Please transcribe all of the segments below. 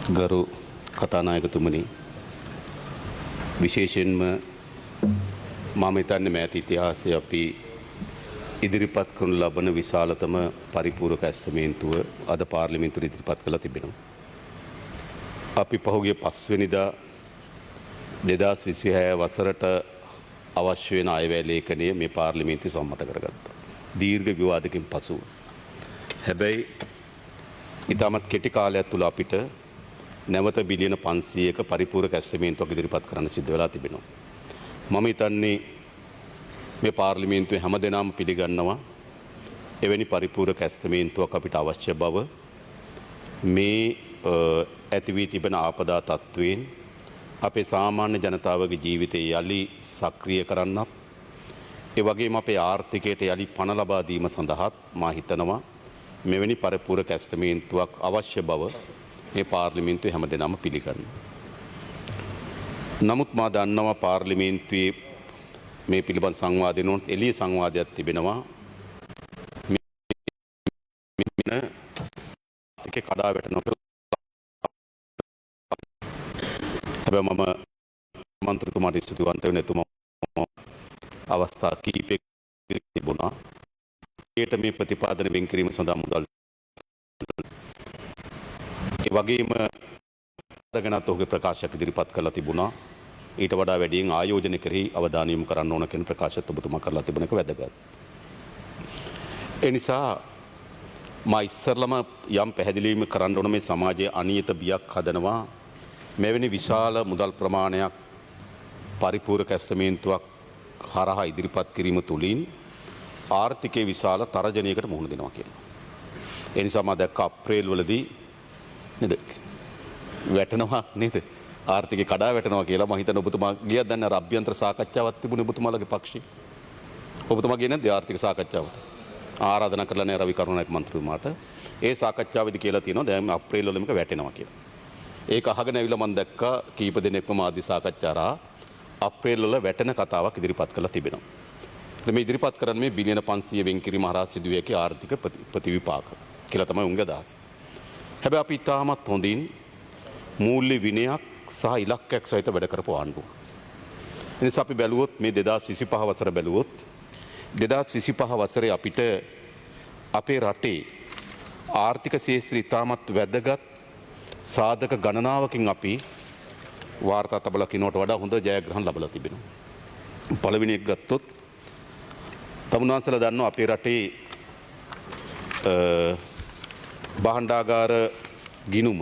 ගරු කතානායකතුමනි විශේෂයෙන්ම මම හිතන්නේ මෑත ඉතිහාසයේ අපි ඉදිරිපත් කරනු ලබන විශාලතම පරිපූර්ණක ඇස්තමේන්තුව අද පාර්ලිමේන්තුවේ ඉදිරිපත් කළා තිබෙනවා. අපි පහුගිය 5 වෙනිදා 2026 වසරට අවශ්‍ය වෙන අයවැය ලේඛනය මේ පාර්ලිමේන්තුවේ සම්මත කරගත්තා. දීර්ඝ විවාදකින් පසුව. හැබැයි ඉතාමත් කෙටි කාලයක් තුළ අපිට නැවත බිලියන 500ක පරිපූර්ණක ඇස්තමේන්තුවක් ඉදිරිපත් කරන්න සිද්ධ වෙලා තිබෙනවා. මම හිතන්නේ මේ පාර්ලිමේන්තුවේ හැමදෙනාම පිළිගන්නවා එවැනි පරිපූර්ණක ඇස්තමේන්තුවක් අපිට අවශ්‍ය බව. මේ ඇති වී තිබෙන ආපදා තත්ත්වයෙන් අපේ සාමාන්‍ය ජනතාවගේ ජීවිතය යලි සක්‍රිය කරන්නත් ඒ වගේම අපේ ආර්ථිකයට යලි පණ ලබා දීම සඳහාත් මා හිතනවා මෙවැනි පරිපූර්ණක ඇස්තමේන්තුවක් අවශ්‍ය බව මේ පාර්ලිමේන්තුවේ හැමදෙනාම පිළිගන්නවා. නමුත් මා දන්නවා පාර්ලිමේන්තුවේ මේ පිළිබඳ සංවාදිනෝත් එළිය සංවාදයක් තිබෙනවා. මේක කඩා වැටෙනවා. හැබැයි මම මන්ත්‍රීතුමාට ස්තුතිවන්ත වෙන එතුමා අවස්ථා කිහිපයක තිබුණා. ඒට මේ ප්‍රතිපාදන වෙන් කිරීම සඳහා මුදල් ඒ වගේම අරගෙනත් ඔහුගේ ප්‍රකාශයක් ඉදිරිපත් කරලා තිබුණා. ඊට වඩා වැඩියෙන් ආයෝජන කෙරෙහි අවධානය යොමු කරන්න ඕන කියන ප්‍රකාශයත් ඔබතුමා කරලා තිබුණ එක වැදගත්. ඒ නිසා මා ඉස්සරළම යම් පැහැදිලිවීම කරන්න ඕන මේ සමාජයේ අනියත බියක් හදනවා. මෙවැනි විශාල මුදල් ප්‍රමාණයක් පරිපූර්ණක ඇස්තමේන්තුවක් හරහා ඉදිරිපත් කිරීම තුළින් ආර්ථිකයේ විශාල තරජනයකට මුහුණ දෙනවා කියලා. ඒ නිසා මම දැක්ක අප්‍රේල් වලදී නේද වැටෙනවා නේද ආර්ථිකය කඩා වැටෙනවා කියලා. මම හිතන ඔබතුමා ගියත් දැන් අර අභ්‍යන්තර සාකච්ඡාවක් තිබුණේ ඔබතුමාලගේ පක්ෂේ. ඔබතුමා ගියේ නැද්ද ආර්ථික සාකච්ඡාවට? ආරාධනා කරලා නේ රවි කරුණානායක මන්ත්‍රීතුමාට. ඒ සාකච්ඡාවේදී කියලා තියෙනවා දැන් අප්‍රේල් වල මේක වැටෙනවා කියලා. ඒක අහගෙන ඇවිල්ලා මම දැක්කා කීප දෙනෙක්ම මාධ්‍ය සාකච්ඡා අප්‍රේල් වල වැටෙන කතාවක් ඉදිරිපත් කරලා තිබෙනවා. මේ ඉදිරිපත් කරන්නේ මේ බිලියන 500 වෙන් කිරීම හරහා සිදුවිය හැකි ආර්ථික ප්‍රතිවිපාක කියලා තමයි උන්ගේ අදහස. හැබැයි අපි ඉතාමත් හොඳින් මූල්‍ය විනයක් සහ ඉලක්කයක් සහිත වැඩ කරපු ආණ්ඩුවක්. ඒ නිසා අපි බැලුවොත් මේ 2025 වසර බැලුවොත් 2025 වසරේ අපිට අපේ රටේ ආර්ථික ශේත්‍රය ඉතාමත් වැදගත් සාධක ගණනාවකින් අපි වාර්තා තබලා කිනවට වඩා හොඳ ජයග්‍රහණ ලබලා තිබෙනවා. පළවෙනි එක ගත්තොත් තමුන්වන්සලා දන්නවා අපේ රටේ භාණ්ඩාගාර ගිණුම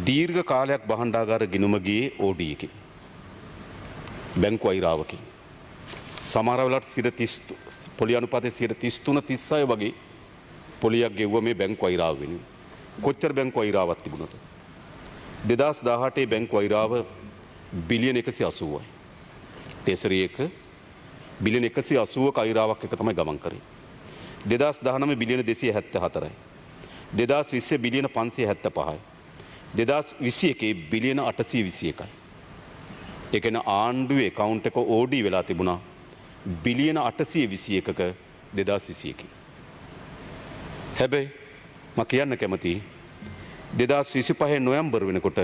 දීර්ඝ කාලයක් භාණ්ඩාගාර ගිණුම ගියේ OD එකේ. බැංකු අයිරාවකින්. සමහර වෙලාවට 30 පොලි අනුපාතයේ 33 36 වගේ පොලියක් ගෙවුවා මේ බැංකු අයිරාව වෙනුවෙන්. කොච්චර බැංකු අයිරාවක් තිබුණද? 2018 බැංකු අයිරාව බිලියන 180යි. ටෙසරි එක බිලියන 180ක අයිරාවක් එක තමයි ගමන් කරේ. 2019 බිලියන 274යි. 2020 බිලියන 575යි. 2021 බිලියන 821යි. ඒ කියන්නේ ආණ්ඩුවේ account එක OD වෙලා තිබුණා බිලියන 821ක 2021. හැබැයි මම කියන්න කැමතියි 2025 නොවැම්බර් වෙනකොට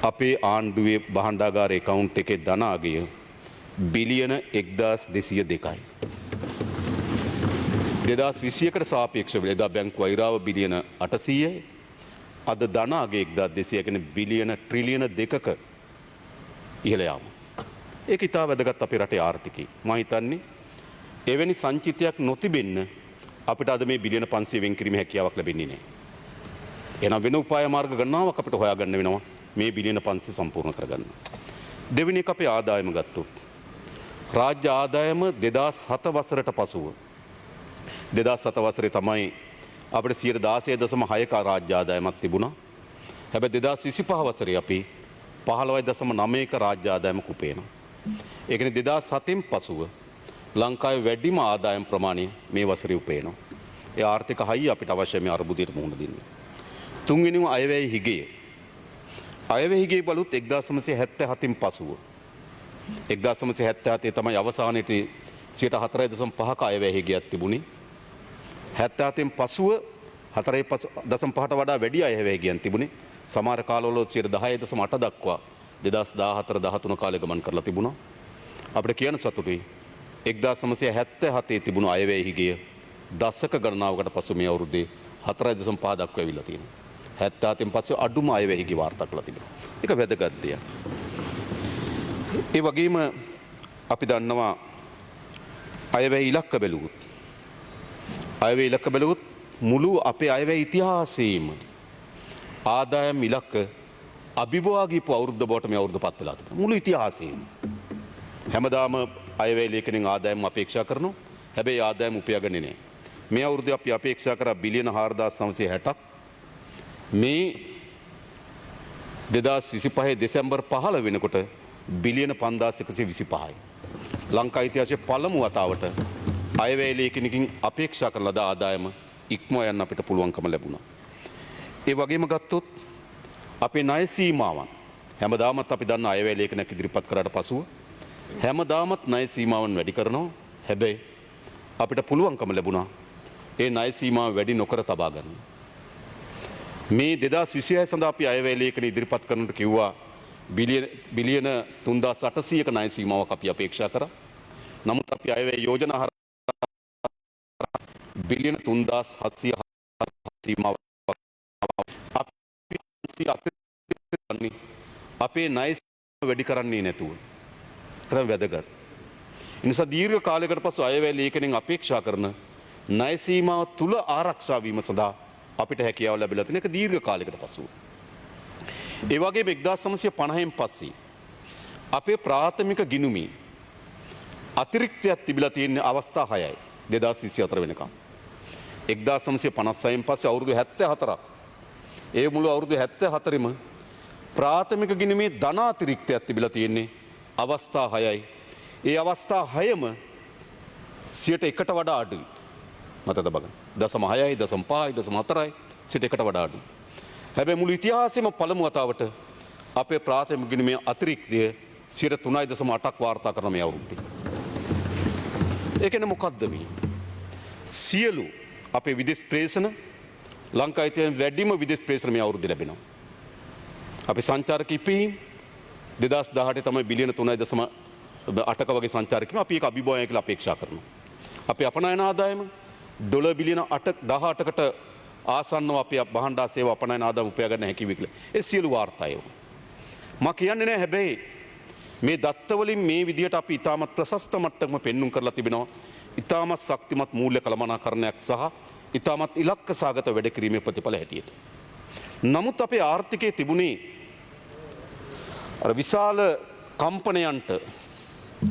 අපේ ආණ්ඩුවේ භාණ්ඩාගාර account එකේ ධන අගය බිලියන 1202යි. 2021කට සාපේක්ෂව එදා බැංකු අයිරාව බිලියන 800යි. අද ධන අගය 1200 කියන්නේ බිලියන ට්‍රිලියන 2ක ඉහළ යාම. ඒක ඉතා වැදගත් අපේ රටේ ආර්ථිකය. මම හිතන්නේ එවැනි සංචිතයක් නොතිබෙන්න අපිට අද මේ බිලියන 500 වෙන් කිරීමේ හැකියාවක් ලැබෙන්නේ නැහැ. එහෙනම් වෙන උපාය මාර්ග ගණනාවක් අපිට හොයාගන්න වෙනවා මේ බිලියන 500 සම්පූර්ණ කරගන්න. දෙවෙනි එක අපේ ආදායම ගත්තොත් රාජ්‍ය ආදායම 2007 වසරට පසුව 2007 වසරේ තමයි අපිට 16.6ක රාජ්‍ය ආදායමක් තිබුණා. හැබැයි 2025 වසරේ අපි 15.9ක රාජ්‍ය ආදායමක් උපයනවා. ඒ කියන්නේ 2007න් පසුව ලංකාවේ වැඩිම ආදායම් ප්‍රමාණය මේ වසරේ උපයනවා. ඒ ආර්ථික හයිය අපිට අවශ්‍ය මේ අර්බුදයට මුහුණ දෙන්න. තුන්වෙනිම අයවැය හිගය. අයවැය හිගය බලුත් 1977න් පසුව 1977 තමයි අවසානයේදී 4.5ක අයවැය හිගයක් තිබුණේ. 77න් පසුව 4.5ට වඩා වැඩි අයවැය ගියන් තිබුණේ. සමහර කාලවල 10.8 දක්වා 2014 13 කාලේ ගමන් කරලා තිබුණා. අපිට කියන්න සතුටුයි 1977 තිබුණු අයවැයෙහි ගිය දශක ගණනාවකට පසු මේ අවුරුද්දේ 4.5 දක්වා ඇවිල්ලා තියෙනවා. 77න් පස්සේ අඩුම අයවැයෙහි ගිය වාර්තා කරලා තිබෙනවා. ඒක වැදගත් දෙයක්. ඒ වගේම අපි දන්නවා අයවැය ඉලක්ක බැලුවොත් අයවැය ඉලක්ක බැලුවොත් මුළු අපේ අයවැය ඉතිහාසයේම ආදායම් ඉලක්ක අභිබවා ගියපු අවුරුද්ද බවට මේ අවුරුද්ද පත් වෙලා තිබෙනවා. මුළු ඉතිහාසයේම හැමදාම අයවැය ලේඛනෙන් ආදායම් අපේක්ෂා කරනවා. හැබැයි ආදායම් උපයාගන්නේ නැහැ. මේ අවුරුද්දේ අපි අපේක්ෂා කරා බිලියන 4960ක්. මේ 2025 දෙසැම්බර් 15 වෙනකොට බිලියන 5125යි. ලංකා ඉතිහාසයේ පළමු වතාවට අයවැය ලේඛනකින් අපේක්ෂා කරන ලද ආදායම ඉක්මවා යන්න අපිට පුළුවන්කම ලැබුණා. ඒ වගේම ගත්තොත් අපේ ණය සීමාවන් හැමදාමත් අපි දන්න අයවැය ලේඛනයක් ඉදිරිපත් කරාට පසුව හැමදාමත් ණය සීමාවන් වැඩි කරනවා. හැබැයි අපිට පුළුවන්කම ලැබුණා ඒ ණය සීමාව වැඩි නොකර තබා ගන්න. මේ 2026 සඳහා අපි අයවැය ලේඛන ඉදිරිපත් කරනට කිව්වා බිලියන 3800ක ණය සීමාවක් අපි අපේක්ෂා කරා. නමුත් අපි අයවැය යෝජනා බිලියන 3700 සීමාව අපේ ණය වැඩි කරන්නේ නැතුව කරන වැදගත්. එනිසා දීර්ඝ කාලයකට පසු අයවැය ලේඛනෙන් අපේක්ෂා කරන ණය සීමාව තුල ආරක්ෂා වීම සඳහා අපිට හැකියාව ලැබිලා තියෙන එක දීර්ඝ කාලයකට පසුව. ඒ වගේම 1950න් පස්සේ අපේ ප්‍රාථමික ගිණුමේ අතිරික්තයක් තිබිලා තියෙන අවස්ථා 6යි 2024 වෙනකම්. 1956න් පස්සේ අවුරුදු 74ක්. ඒ මුළු අවුරුදු 74ෙම ප්‍රාථමික ගිණුමේ ධනාතිරික්තයක් තිබිලා තියෙන්නේ අවස්ථා 6යි. ඒ අවස්ථා 6ම 100ට වඩා අඩුයි. මතකද බලන්න. 0.6යි 0.5යි 0.4යි 100ට වඩා අඩුයි. හැබැයි මුළු ඉතිහාසෙම පළමු වතාවට අපේ ප්‍රාථමික ගිණුමේ අතිරික්තය 3.8ක් වාර්තා කරන මේ අවුරුද්දේ. ඒ කියන්නේ මොකද්ද මේ? සියලු අපේ විදේශ ප්‍රේෂණ ලංකාවේ තියෙන වැඩිම විදේශ ප්‍රේෂණ මේ අවුරුද්දේ ලැබෙනවා. අපේ සංචාරක ඉපීම් 2018 තමයි බිලියන 3.8ක වගේ සංචාරකයන් අපි ඒක අභිභවය කියලා අපේක්ෂා කරනවා. අපේ අපනයන ආදායම ඩොලර් බිලියන 18කට ආසන්නව අපේ භාණ්ඩා සේවා අපනයන ආදායම උපයා ගන්න හැකි වෙයි කියලා. ඒ සියලු වාර්තාය. මම කියන්නේ නැහැ හැබැයි මේ දත්තවලින් මේ විදියට අපි ඉතාමත් ප්‍රශස්ත මට්ටමක පෙන්눔 කරලා තිබෙනවා. ඉතාමත් ශක්තිමත් මූල්‍ය කළමනාකරණයක් සහ ඉතාමත් ඉලක්ක සාගත වැඩ කිරීමේ ප්‍රතිඵල හැටියට. නමුත් අපේ ආර්ථිකයේ තිබුණේ අර විශාල කම්පනයන්ට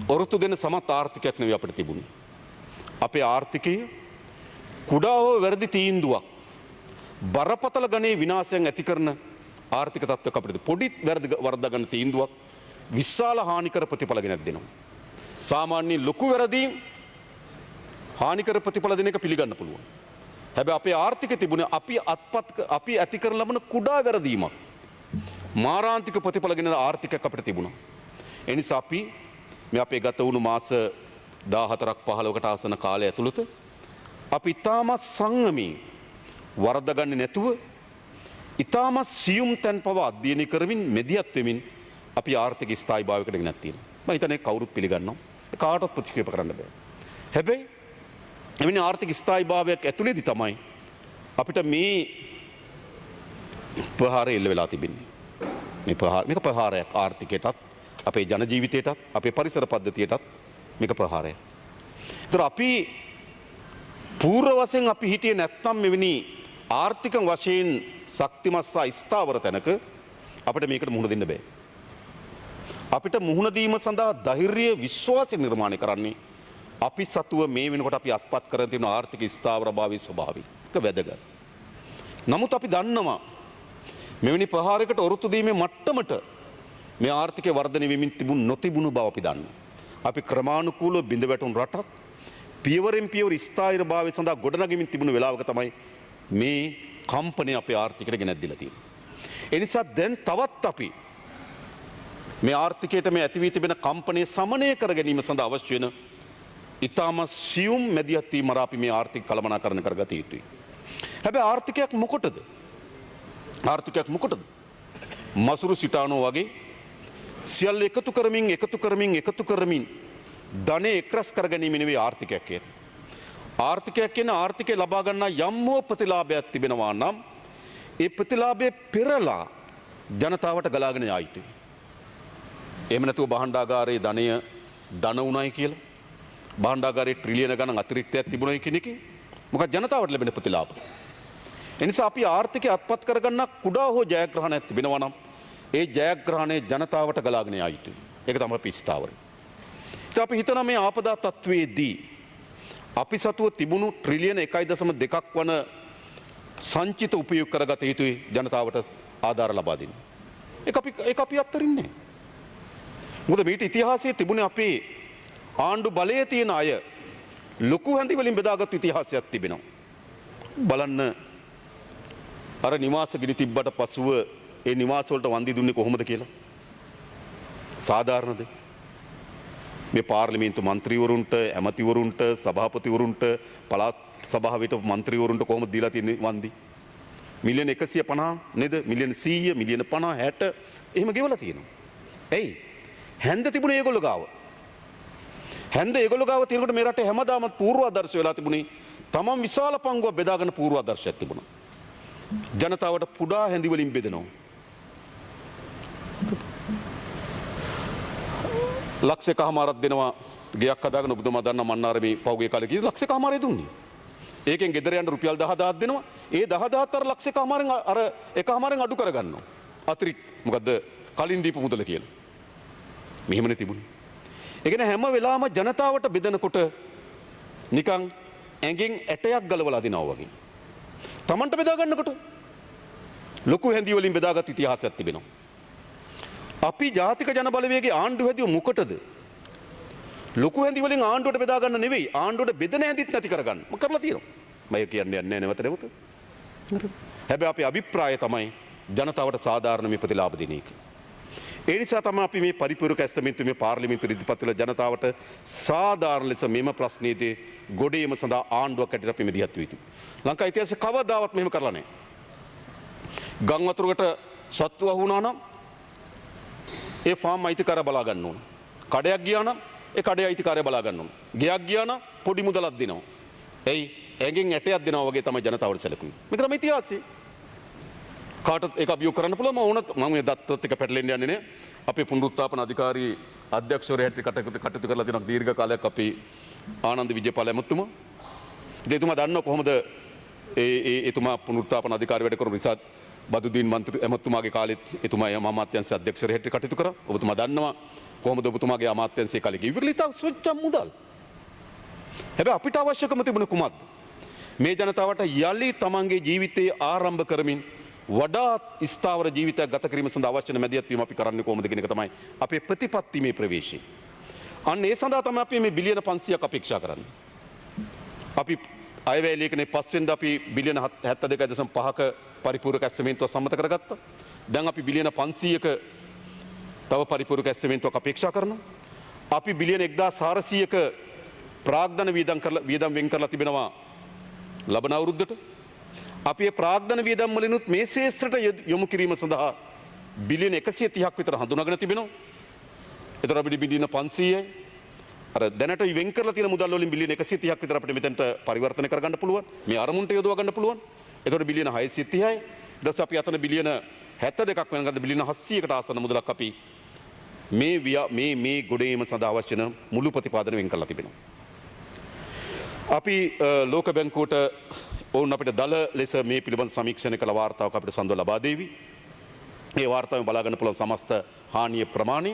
ඔරොත්තු දෙන සමත් ආර්ථිකයක් නෙවෙයි අපිට තිබුණේ. අපේ ආර්ථිකය කුඩා හෝ වැරදි තීන්දුවක් බරපතල ගණේ විනාශයන් ඇති කරන ආර්ථික තත්ත්වයක් අපිට පොඩි වැරදි වරදා ගන්න තීන්දුවක් විශාල හානිකර ප්‍රතිඵල ගෙනත් දෙනවා. සාමාන්‍ය ලොකු වැරදීම් හානිකර ප්‍රතිඵල දෙන එක පිළිගන්න පුළුවන්. හැබැයි අපේ ආර්ථිකය තිබුණේ අපි ඇති කරන ලබන කුඩා වැරදීමක් මාරාන්තික ප්‍රතිඵල ගෙන ආර්ථිකයක් අපිට තිබුණා. ඒ නිසා අපි මේ අපේ ගත වුණු මාස 14ක් 15කට ආසන කාලය ඇතුළත අපි ඉතාමත් සංයමී වරදගන්නේ නැතුව ඉතාමත් සියුම් තැන් පවා අධ්‍යයනය කරමින් මෙදිහත් වෙමින් අපි ආර්ථික ස්ථායීභාවයකට ගෙනත් තියෙනවා. මම හිතන්නේ කවුරුත් පිළිගන්නවා. කාටවත් ප්‍රතික්ෂේප කරන්න බෑ. හැබැයි එවැනි ආර්ථික ස්ථායීභාවයක් ඇතුළේදී තමයි අපිට මේ ප්‍රහාරය එල්ල වෙලා තිබෙන්නේ. මේක ප්‍රහාරයක් ආර්ථිකයටත් අපේ ජන ජීවිතයටත් අපේ පරිසර පද්ධතියටත් මේක ප්‍රහාරයක්. ඒතර අපි පූර්ව වශයෙන් අපි හිටියේ නැත්තම් මෙවැනි ආර්ථික වශයෙන් ශක්තිමත් සහ ස්ථාවර තැනක අපිට මේකට මුහුණ දෙන්න බෑ. අපිට මුහුණ දීම සඳහා ධෛර්යය විශ්වාසය නිර්මාණය කරන්නේ අපි සතුව මේ වෙනකොට අපි අත්පත් කරගෙන තියෙන ආර්ථික ස්ථාවරභාවයේ ස්වභාවය. ඒක වැදගත්. නමුත් අපි දන්නවා මෙවැනි ප්‍රහාරයකට ඔරොත්තු දීමේ මට්ටමට මේ ආර්ථිකය වර්ධනය වෙමින් නොතිබුණු බව අපි දන්නවා. අපි ක්‍රමානුකූලව බිඳ වැටුණු රටක් පියවරෙන් පියවර ස්ථායීභාවය සඳහා ගොඩනගමින් තිබුණු වෙලාවක තමයි මේ කම්පනය අපේ ආර්ථිකයට ගෙනත් දීලා තියෙන්නේ. ඒ නිසා දැන් තවත් අපි මේ ආර්ථිකයට මේ ඇති වී තිබෙන කම්පනය සමනය කර ගැනීම සඳහා අවශ්‍ය වෙන ඉතාම සියුම් මැදිහත් වීම අපි මේ ආර්ථික කළමනාකරණය කරගත යුතුයි. හැබැයි ආර්ථිකයක් මොකටද? ආර්ථිකයක් මොකටද? මසුරු සිටානෝ වගේ සියල්ල එකතු කරමින් ධනෙ එක්රැස් කර ගැනීම නෙවෙයි ආර්ථිකයක් කියන්නේ. ආර්ථිකයක් කියන්නේ ආර්ථිකය ලබා ගන්නා යම් හෝ ප්‍රතිලාභයක් තිබෙනවා නම් ඒ ප්‍රතිලාභය පෙරලා ජනතාවට ගලාගෙන යා යුතුයි. එහෙම නැතුව භාණ්ඩාගාරයේ ධන උණයි කියලා භාණ්ඩාගාරයේ ට්‍රිලියන ගණන් අතිරික්තයක් තිබුණයි කියන එකේ මොකක්ද ජනතාවට ලැබෙන ප්‍රතිලාභ? එනිසා අපි ආර්ථිකය අත්පත් කරගන්න කුඩා හෝ ජයග්‍රහණයක් තිබෙනවා නම් ඒ ජයග්‍රහණය ජනතාවට ගලාගෙන යා යුතුයි. ඒක තමයි අපි ස්ථාවරය. ඉතින් අපි හිතනවා මේ ආපදා තත්වයේදී අපි සතුව තිබුණු ට්‍රිලියන 1.2ක් වන සංචිත උපයෝග කරගත යුතුයි ජනතාවට ආධාර ලබා දෙන්න. ඒක අපි අත්තරින්නේ. මොකද මේට ඉතිහාසයේ තිබුණේ අපේ ආණ්ඩු බලයේ තියෙන අය ලොකු හැඳි වලින් බෙදාගත්තු ඉතිහාසයක් තිබෙනවා. බලන්න අර නිවාස ගිනි තිබ්බට පසුව ඒ නිවාස වලට වන්දි දුන්නේ කොහොමද කියලා. සාධාරණද? මේ පාර්ලිමේන්තු මන්ත්‍රීවරුන්ට, ඇමතිවරුන්ට, සභාපතිවරුන්ට, පළාත් සභාවට මන්ත්‍රීවරුන්ට කොහොමද දීලා තියෙන්නේ වන්දි? මිලියන 150 නේද? මිලියන 100, මිලියන 50, 60 එහෙම ගෙවලා තියෙනවා. එයි හැන්ද තිබුණේ ඒගොල්ලෝ ගාව. හැන්ද ඒගොල්ලෝ ගාව තියෙනකොට මේ රටේ හැමදාම පූර්වාදර්ශ වෙලා තිබුණේ තමන් විශාල පංගුවක් බෙදාගෙන පූර්වාදර්ශයක් තිබුණා. ජනතාවට පුඩා හැඳි වලින් බෙදනවා. ලක්ෂයකමාරක් දෙනවා ගයක් හදාගෙන ඔබතුමා දන්නා මන්නාරමේ පහුගිය කාලේ කීයද ලක්ෂයකමාරේ දුන්නේ. ඒකෙන් ගෙදර යන්න රුපියල් 10000ක් දෙනවා. ඒ 10000ත් අර ලක්ෂයකමාරෙන් අර එකමාරෙන් අඩු කරගන්නවා. අතිරික්ත මොකද්ද කලින් දීපු මුදල කියලා. මෙහෙමනේ තිබුණේ. ඒ කියන්නේ හැම වෙලාවම ජනතාවට බෙදනකොට නිකන් ඇඟෙන් ඇටයක් ගලවලා දිනවා වගේ. Tamanට බෙදා ගන්නකොට ලොකු හැඳි වලින් බෙදාගත් ඉතිහාසයක් තිබෙනවා. අපි ජාතික ජන බලවේගයේ ආණ්ඩුව හැදුවේ මොකටද? ලොකු හැඳි වලින් ආණ්ඩුවට බෙදා ගන්න නෙවෙයි ආණ්ඩුවට බෙදෙන හැඳිත් නැති කරගන්න. මම කරලා තියෙනවා. මම කියන්නේ නැහැ නැවත. හැබැයි අපේ අභිප්‍රාය තමයි ජනතාවට සාධාරණ මේ ප්‍රතිලාභ දෙන එක. ඒ නිසා තමයි අපි මේ පරිපූර්ණක ඇස්තමේන්තු මේ පාර්ලිමේන්තු ඉදිරිපත් කළ ජනතාවට සාධාරණ ලෙස මෙම ප්‍රශ්නයේදී ගොඩේම සඳහා ආණ්ඩුවක් ඇටියට අපි මෙදිහත් වෙ යුතුයි. ලංකා ඉතිහාසයේ කවදාවත් මෙහෙම කරලා නැහැ. ගම් වතුරකට සත්තු අහු වුණා නම් ඒ ෆාම් අයිතිකාරය බලා ගන්න ඕන. කඩයක් ගියා නම් ඒ කඩේ අයිතිකාරය බලා ගන්න ඕන. ගෙයක් ගියා නම් පොඩි මුදලක් දෙනවා. එයි ඇඟෙන් ඇටයක් දෙනවා වගේ තමයි ජනතාවට සැලකුවේ. මේක තමයි ඉතිහාසය. කාටත් ඒක අභියෝග කරන්න පුළුවන්. මම මේ දත්තත් එක පැටලෙන්න යන්නේ නෑ. අපේ පුනරුත්ථාපන අධිකාරී අධ්‍යක්ෂවරයා හැටියට කටයුතු කරලා තියෙනවා දීර්ඝ කාලයක් අපේ ආනන්ද විජේපාල ඇමතුමා. එතුමා දන්නවා කොහොමද එතුමා පුනරුත්ථාපන අධිකාරී වැඩ කරන රිසාත් බදුදීන් මන්ත්‍රී ඇමතුමාගේ කාලෙත් එතුමා අමාත්‍යාංශ අධ්‍යක්ෂවරයා හැටියට කටයුතු කරා. ඔබතුමා දන්නවා කොහොමද ඔබතුමාගේ අමාත්‍යාංශයේ කාලේ ඉවරලිතා සොච්චම් මුදල්. හැබැයි අපිට අවශ්‍යකම තිබුණේ කුමක්ද? මේ ජනතාවට යලි තමන්ගේ ජීවිතේ ආරම්භ කරමින් වඩාත් ස්ථාවර ජීවිතයක් ගත කිරීම සඳහා අවශ්‍ය මැදිහත් වීම අපි කරන්නේ කොහොමද කියන එක තමයි අපේ ප්‍රතිපත්ති මේ ප්‍රවේශය. අන්න ඒ සඳහා තමයි අපි මේ බිලියන 500ක් අපේක්ෂා කරන්නේ. අපි අයවැය ලේඛනයේ 5 වෙනිදා අපි බිලියන 72.5ක පරිපූර්ණක ඇස්තමේන්තුව සම්මත කරගත්තා. දැන් අපි බිලියන 500ක තව පරිපූර්ණක ඇස්තමේන්තුවක් අපේක්ෂා කරනවා. අපි බිලියන 1400ක ප්‍රාග්ධන වියදම් වෙන් කරලා තිබෙනවා ලබන අවුරුද්දට. අපි ප්‍රාග්ධන වියදම් වලිනුත් මේ ශේෂ්ත්‍රයට යොමු කිරීම සඳහා බිලියන 130ක් විතර හඳුනාගෙන තිබෙනවා. ඒතර අපිට බිලියන 500යි අර දැනට වෙන් කරලා තියෙන මුදල් වලින් බිලියන 130ක් විතර අපිට මෙතෙන්ට පරිවර්තන කරගන්න පුළුවන්. මේ අරමුණට යොදවා ගන්න පුළුවන්. ඒතර බිලියන 630යි. ඊට පස්සේ අපි අතන බිලියන 72ක් වෙනකන් බිලියන 700කට ආසන්න මුදලක් අපි මේ ගොඩේම සඳහා අවශ්‍ය වෙන මුළු ප්‍රතිපාදන වෙන් කරලා තිබෙනවා. අපි ලෝක බැංකුවට ඔවුන් අපිට දල ලෙස මේ පිළිබඳ සමීක්ෂණය කළ වාර්තාවක් අපිට සඳව ලබා දෙවි. ඒ වාර්තාවෙන් බලා ගන්න පුළුවන් සමස්ත හානිය ප්‍රමාණය.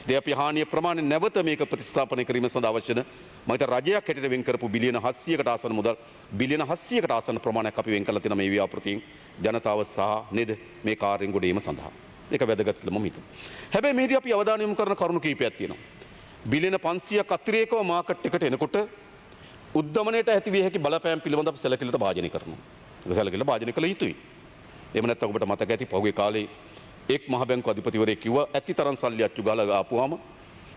ඉතින් අපි හානිය ප්‍රමාණය නැවත මේක ප්‍රතිස්ථාපනය කිරීම සඳහා අවශ්‍ය වෙන මම හිතා රජයක් හැටියට වෙන් කරපු බිලියන 700කට ආසන්න මුදල් බිලියන 700කට ආසන්න ප්‍රමාණයක් අපි වෙන් කරලා තියෙනවා මේ ව්‍යාපෘතියෙන් ජනතාව සහ නේද මේ කාර්යයෙන් ගොඩීම සඳහා. ඒක වැදගත් කියලා මම හිතනවා. හැබැයි මේදී අපි අවධානය යොමු කරන කරුණු කීපයක් තියෙනවා. බිලියන 500ක් අතිරේකව මාකට් එකට එනකොට උද්දමනයට ඇතිවිය හැකි බලපෑම් පිළිබඳව සැලකිල්ලට භාජනය කරනවා. ඒක සැලකිල්ල භාජනය කළ යුතුයි. එහෙම නැත්නම් ඔබට මතක ඇති පහුගිය කාලේ එක් මහ බැංකු අධිපතිවරයෙක් කිව්වා ඇති තරම් සල්ලි අච්චු ගහලා ආපුවාම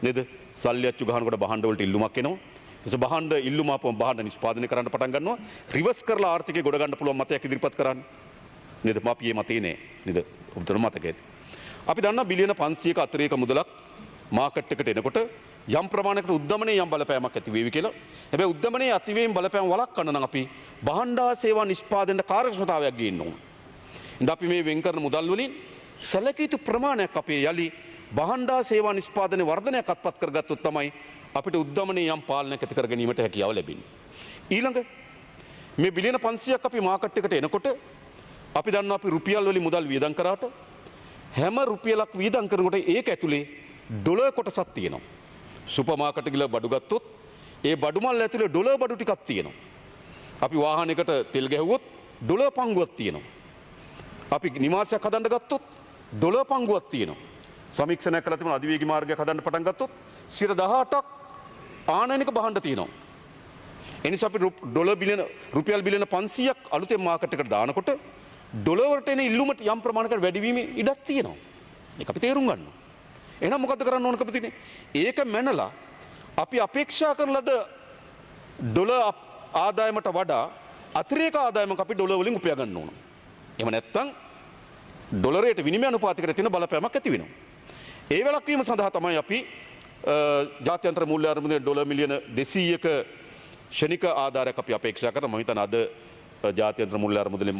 නේද? සල්ලි අච්චු ගහනකොට භාණ්ඩ වලට ඉල්ලුමක් එනවා. බහන්ඩ ඉල්ලුම අපම බහන්ඩ නිෂ්පාදනය කරන්න පටන් ගන්නවා රිවර්ස් කරලා ආර්ථිකය ගොඩ ගන්න පුළුවන් මතයක් ඉදිරිපත් කරන්න. නේද? මාපියේ මතේ නෑ. නේද? ඔබට මතක ඇති. අපි දන්නා බිලියන 500ක අතිරේක මුදලක් මාකට් එකට එනකොට යම් ප්‍රමාණයකට උද්දමනයේ යම් බලපෑමක් ඇති වේවි කියලා. හැබැයි උද්දමනයේ අතිවේගයෙන් බලපෑම වළක්වන්න නම් අපි බහන්ඩා සේවා නිෂ්පාදනයේ කාර්යක්ෂමතාවයක් ගේන්න ඕන. ඉතින් අපි මේ වෙන් කරන මුදල් වලින් සැලකිය යුතු ප්‍රමාණයක් අපේ යලි බහන්ඩා සේවා නිෂ්පාදනයේ වර්ධනයක් අත්පත් කරගත්තොත් තමයි අපිට උද්දමනයේ යම් පාලනයක් ඇති කර ගැනීමට හැකියාව ලැබෙන්නේ. ඊළඟ මේ බිලියන 500ක් අපි මාකට් එකට එනකොට අපි දන්නවා අපි රුපියල් වලින් මුදල් වියදම් කරාට හැම රුපියලක් වියදම් කරනකොට ඒක ඇතුලේ ඩොලර් කොටසක් තියෙනවා. සුපර් මාකට් ගිහලා බඩු ගත්තොත් ඒ බඩු මල් ඇතුලේ ඩොලර් බඩු ටිකක් තියෙනවා. අපි වාහනයකට තෙල් ගැහුවොත් ඩොලර් පංගුවක් තියෙනවා. අපි නිවාසයක් හදන්න ගත්තොත් ඩොලර් පංගුවක් තියෙනවා. සමීක්ෂණයක් කළා තිබුණා අධිවේගී මාර්ගයක් හදන්න පටන් ගත්තොත් 18%ක් ආනයනික බහඬ තියෙනවා. එනිසා අපි රුපියල් බිලියන 500ක් අලුතෙන් මාකට් එකට දානකොට ඩොලර් වලට එන ඉල්ලුමට යම් ප්‍රමාණයකට වැඩිවීමේ ඉඩක් තියෙනවා. ඒක අපි තේරුම් ගන්න ඕන. එහෙනම් මොකද්ද කරන්න ඕන කපතිනේ? ඒක මැනලා අපි අපේක්ෂා කරන ලද ඩොලර් ආදායමට වඩා අතිරේක ආදායමක් අපි ඩොලර් වලින් උපයා ගන්න ඕන. එහෙම නැත්නම් ඩොලරයට විනිමය අනුපාතයකට තියෙන බලපෑමක් ඇති වෙනවා. ඒ වැළැක්වීම සඳහා තමයි අපි ජාත්‍යන්තර මූල්‍ය අරමුදලෙන් ඩොලර් මිලියන 200ක ශනික ආධාරයක් අපි අපේක්ෂා කරනවා. මම හිතන්නේ අද ජාත්‍යන්තර මූල්‍ය අරමුදලෙන්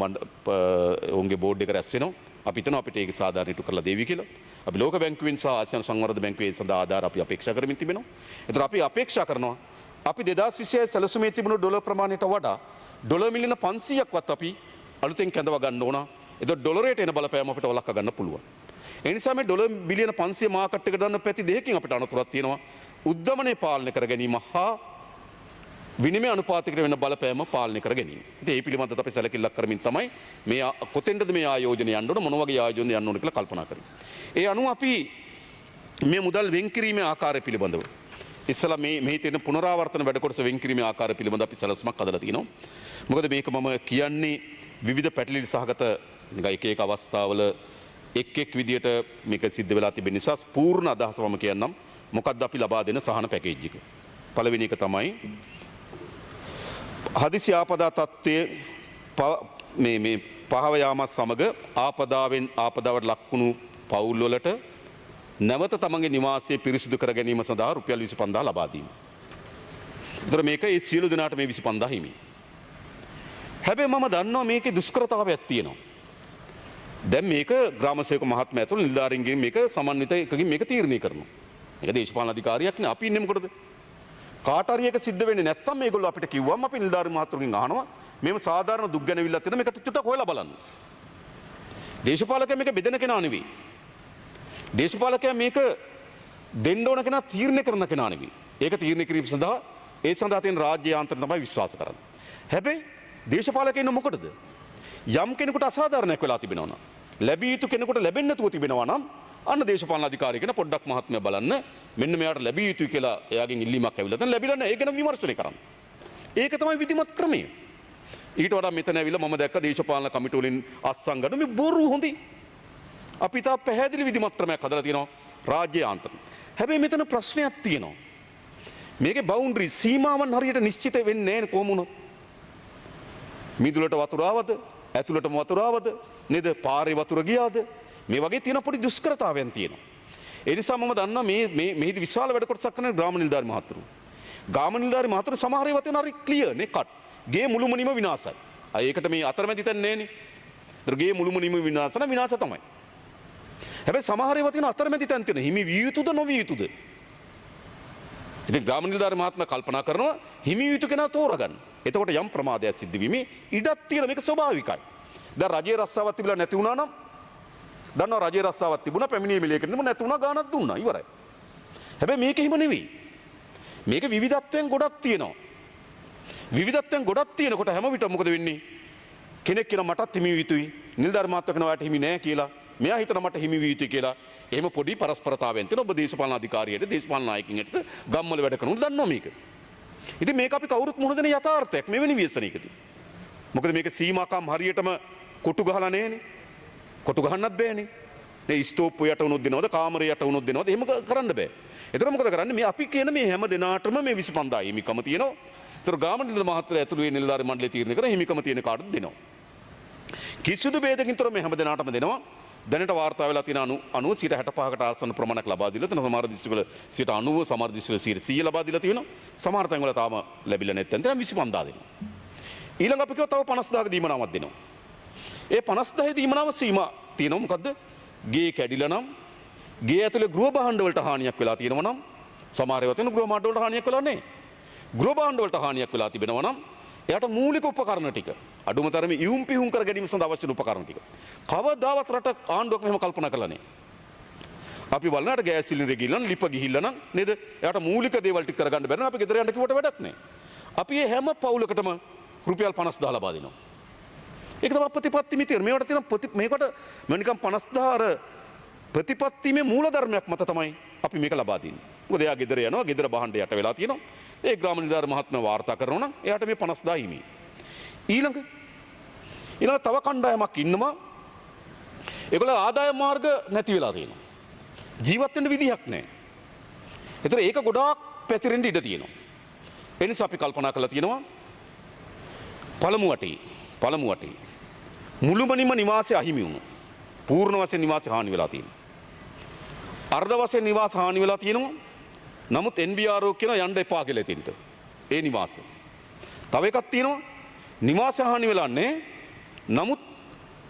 ඔවුන්ගේ බෝඩ් එක රැස් වෙනවා. අපි හිතනවා අපිට ඒක සාධාරණ ඉටු කරලා දෙවි කියලා. අපි ලෝක බැංකුවෙන් සහ ආසියානු සංවර්ධන බැංකුවෙන් සඳහා ආධාර අපි අපේක්ෂා කරමින් තිබෙනවා. ඒතර අපි අපේක්ෂා කරනවා අපි 2026 සැලසුමේ තිබුණු ඩොලර් ප්‍රමාණයට වඩා ඩොලර් මිලියන 500ක්වත් අපි අලුතෙන් කැඳව ගන්න ඕන. ඒතකොට ඩොලරයට එන බලපෑම අපිට වළක්වා ගන්න පුළුවන්. ඒ නිසා මේ ඩොලර් බිලියන 500 මාකට් එකට දාන්න පැති දෙකකින් අපිට අනතුරක් තියෙනවා. උද්දමනයේ පාලනය කර ගැනීම හා විනිමය අනුපාතයකට වෙන බලපෑම පාලනය කර ගැනීම. ඉතින් ඒ පිළිබඳව අපි සැලකිල්ලක් කරමින් තමයි මේ කොතෙන්ද මේ ආයෝජනය යන්න ඕන මොන වගේ ආයෝජනය යන්න ඕන කියලා කල්පනා කරන්නේ. ඒ අනුව අපි මේ මුදල් වෙන් කිරීමේ ආකාරය පිළිබඳව ඉස්සලා මේ තියෙන පුනරාවර්තන වැඩ කොටස වෙන් කිරීමේ ආකාරය පිළිබඳව අපි සැලසුමක් හදලා තිනවා. මොකද මේක මම කියන්නේ විවිධ පැටලිලි සහගත එක අවස්ථාවල එක් විදියට මේක සිද්ධ වෙලා තිබෙන නිසා පූර්ණ අදහස මම කියන්නම්. මොකද්ද අපි ලබා දෙන සහන පැකේජ් එක. පළවෙනි එක තමයි හදිසි ආපදා තත්ත්වයේ මේ පහව යාමත් සමග ආපදාවට ලක්වුණු පවුල් වලට නැවත තමන්ගේ නිවාසය පිරිසිදු කර ගැනීම සඳහා රුපියල් 25000 ලබා දීම. ඒතර මේක ඒ සියලු දෙනාට මේ 25000 හිමි. හැබැයි මම දන්නවා මේකේ දුෂ්කරතාවයක් තියෙනවා. දැන් මේක ග්‍රාමසේවක මහත්මයා ඇතුළු නිලධාරීන්ගෙන් මේක සමන්විත එකකින් මේක තීරණය කරනවා. මේක දේශපාලන අධිකාරියක් නේ. අපි ඉන්නේ මොකටද? කාට හරි එක සිද්ධ වෙන්නේ නැත්තම් මේගොල්ලෝ අපිට කිව්වම අපි නිලධාරී මහත්තුරුගෙන් අහනවා මේව සාධාරණ දුක් ගැනවිල්ලක් තියෙන මේක ටිකක් හොයලා බලන්න. දේශපාලකයා මේක බෙදෙන කෙනා නෙවෙයි. දේශපාලකයා මේක දෙන්න ඕන කෙනා තීරණය කරන කෙනා නෙවෙයි. ඒක තීරණය කිරීම සඳහා ඒ සඳහා තියෙන රාජ්‍ය යාන්ත්‍රණ තමයි විශ්වාස කරන්නේ. හැබැයි දේශපාලකයන් ඉන්න මොකටද? යම් කෙනෙකුට අසාධාරණයක් වෙලා තිබෙනවා නම් ලැබිය යුතු කෙනෙකුට ලැබෙන්නේ නැතුව තිබෙනවා නම් අන්න දේශපාලන අධිකාරිය කෙනා පොඩ්ඩක් මහත්මයා බලන්න මෙන්න මෙයාට ලැබිය යුතුයි කියලා එයාගෙන් ඉල්ලීමක් ඇවිල්ලා දැන් ලැබිලා නැහැ. ඒක ගැන විමර්ශනය කරන්න. ඒක තමයි විධිමත් ක්‍රමය. ඊට වඩා මෙතන ඇවිල්ලා මම දැක්ක දේශපාලන කමිටු වලින් අත්සන්ගන මේ බොරු හොඳයි. අපි තා පැහැදිලි විධිමත් ක්‍රමයක් හදලා තියෙනවා රාජ්‍ය යාන්ත්‍රණ. හැබැයි මෙතන ප්‍රශ්නයක් තියෙනවා. මේකේ බවුන්ඩරි සීමාවන් හරියට නිශ්චිත වෙන්නේ නැහැ කොහොම වුණත්. මිදුලට වතුර ආවද? ඇතුළටම වතුර ආවද? නේද? පාරේ වතුර ගියාද? මේ වගේ තියෙන පොඩි දුෂ්කරතාවයන් තියෙනවා. ඒ නිසා මම දන්නවා මේදි විශාල වැඩ කොටසක් කරන ග්‍රාම නිලධාරි මහතුරු. ග්‍රාම නිලධාරි මහතුරු සමහර ඒවා තියෙන හරි ක්ලියර් නේ කට්. ගේ මුළුමනින්ම විනාශයි. ඒකට මේ අතරමැදි තැන් නෑනේ. ඒතර ගේ මුළුමනින්ම විනාශ තමයි. හැබැයි සමහර ඒවා තියෙන අතරමැදි තැන් තියෙන හිමි විය යුතුද නොවිය යුතුද? ඉතින් ග්‍රාම නිලධාරි මහත්මයා කල්පනා කරනවා හිමි විය යුතු කෙනා තෝරගන්න. එතකොට යම් ප්‍රමාදයක් සිද්ධ වීමේ ඉඩක් තියෙන මේක ස්වභාවිකයි. දැන් රජයේ රස්සාවක් තිබිලා නැති වුණා නම් දන්නවා රජයේ රස්සාවක් තිබුණා පැමිණීමේ ලේඛන තිබුණා නැති වුණා ගානක් දුන්නා ඉවරයි. හැබැයි මේක හිම නෙවෙයි. මේක විවිධත්වයන් ගොඩක් තියෙනවා. විවිධත්වයන් ගොඩක් තියෙනකොට හැම විටම මොකද වෙන්නේ? කෙනෙක් කියන මටත් හිමි විය යුතුයි. නිලධාරි මහත්මයා කියන ඔයාට හිමි නෑ කියලා. මෙයා හිතන මට හිමි විය යුතුයි කියලා. එහෙම පොඩි පරස්පරතාවයන් තියෙන ඔබ දේශපාලන අධිකාරියට දේශපාලන නායකින්ට ගම්වල වැඩ කරනකොට දන්නවා මේක. ඉතින් මේක අපි කවුරුත් මුහුණ දෙන යථාර්ථයක් මෙවැනි ව්‍යසනයකදී. මොකද මේක සීමාකම් හරියටම කොටු ගහලා නැහැනේ. කොටු ගහන්නත් බෑනේ. මේ ස්තූපය යට වුණොත් දෙනවද කාමරය යට වුණොත් දෙනවද එහෙම කරන්න බෑ. එතකොට මොකද කරන්නේ? මේ අපි කියන මේ හැම දිනාටම මේ 25000 හිමිකම තියෙනවා. ඒතර ගාමනින්දල මහත්තයා ඇතුළු මේ නිලධාරි මණ්ඩලය තීරණය කරන හිමිකම තියෙන කාටද දෙනවා. කිසිදු ભેදකින් තොර මේ හැම දිනාටම දෙනවා. දැනට වාර්තා වෙලා තියෙන 65%කට ආසන්න ප්‍රමාණයක් ලබා දීලා තියෙනවා. සමහර දිස්ත්‍රික්වල 90%, සමහර දිස්ත්‍රික්වල 100% ලබා දීලා තියෙනවා. සමහර තැන්වල තාම ලැබිලා නැත්නම් 25000 දෙනවා. ඊළඟ අපි කියව තව 50000ක දීමනාවක් දෙනවා. ඒ 50000 දීමනාව සීමා තියෙනවා. මොකද්ද? ගේ කැඩිලා නම්, ගේ ඇතුලේ ගෘහ භාණ්ඩ වලට හානියක් වෙලා තියෙනවා නම්, සමහර ඒවා තියෙන ගෘහ භාණ්ඩ වලට හානියක් වෙලා නැහැ. ගෘහ භාණ්ඩ වලට හානියක් වෙලා තිබෙනවා නම් එයාට මූලික උපකරණ ටික අඩුම තරමේ ඉවුම් පිහුම් කර ගැනීම සඳහා අවශ්‍ය උපකරණ ටික කවදාවත් රට ආණ්ඩුවක් මෙහෙම කල්පනා කළා නැහැ. අපි බලනකොට ගෑස් සිලින්ඩරේ ගිහිල්ලා ලිප ගිහිල්ලා නම් නේද? එයාට මූලික දේවල් ටික කරගන්න බැරි නම් අපි ගෙදර යන්න කිව්වට වැඩක් නැහැ. අපි මේ හැම පවුලකටම රුපියල් 50000 ලබා දෙනවා. ඒක තමයි ප්‍රතිපත්ති මිතිර. මේවට තියෙන මේකට නිකන් 50000 අර ප්‍රතිපත්තිමේ මූලධර්මයක් මත තමයි අපි මේක ලබා දෙන්නේ. මොකද එයා ගෙදර යනවා, ගෙදර බහඬ යට වෙලා තියෙනවා. ඒ ග්‍රාම නිලධාරි මහත්මයා වාර්තා කරනවා නම් එයාට මේ 50000 හිමි. ඊළඟ තව කණ්ඩායමක් ඉන්නවා. ඒගොල්ලෝ ආදායම් මාර්ග නැති වෙලා තියෙනවා. ජීවත් වෙන්න විදිහක් නැහැ. ඒතර ඒක ගොඩාක් පැතිරෙන්න ඉඩ තියෙනවා. ඒ නිසා අපි කල්පනා කරලා තියෙනවා පළමු වටේ මුළුමනින්ම නිවාසය අහිමි වුණා. පූර්ණ වශයෙන් නිවාසය හානි වෙලා තියෙනවා. අර්ධ වශයෙන් නිවාස හානි වෙලා තියෙනවා. නමුත් NBRO කියන යන්න එපා කියලා එතෙන්ට. ඒ නිවාසය. තව එකක් තියෙනවා. නිවාස හානි වෙලා නැහැ. නමුත්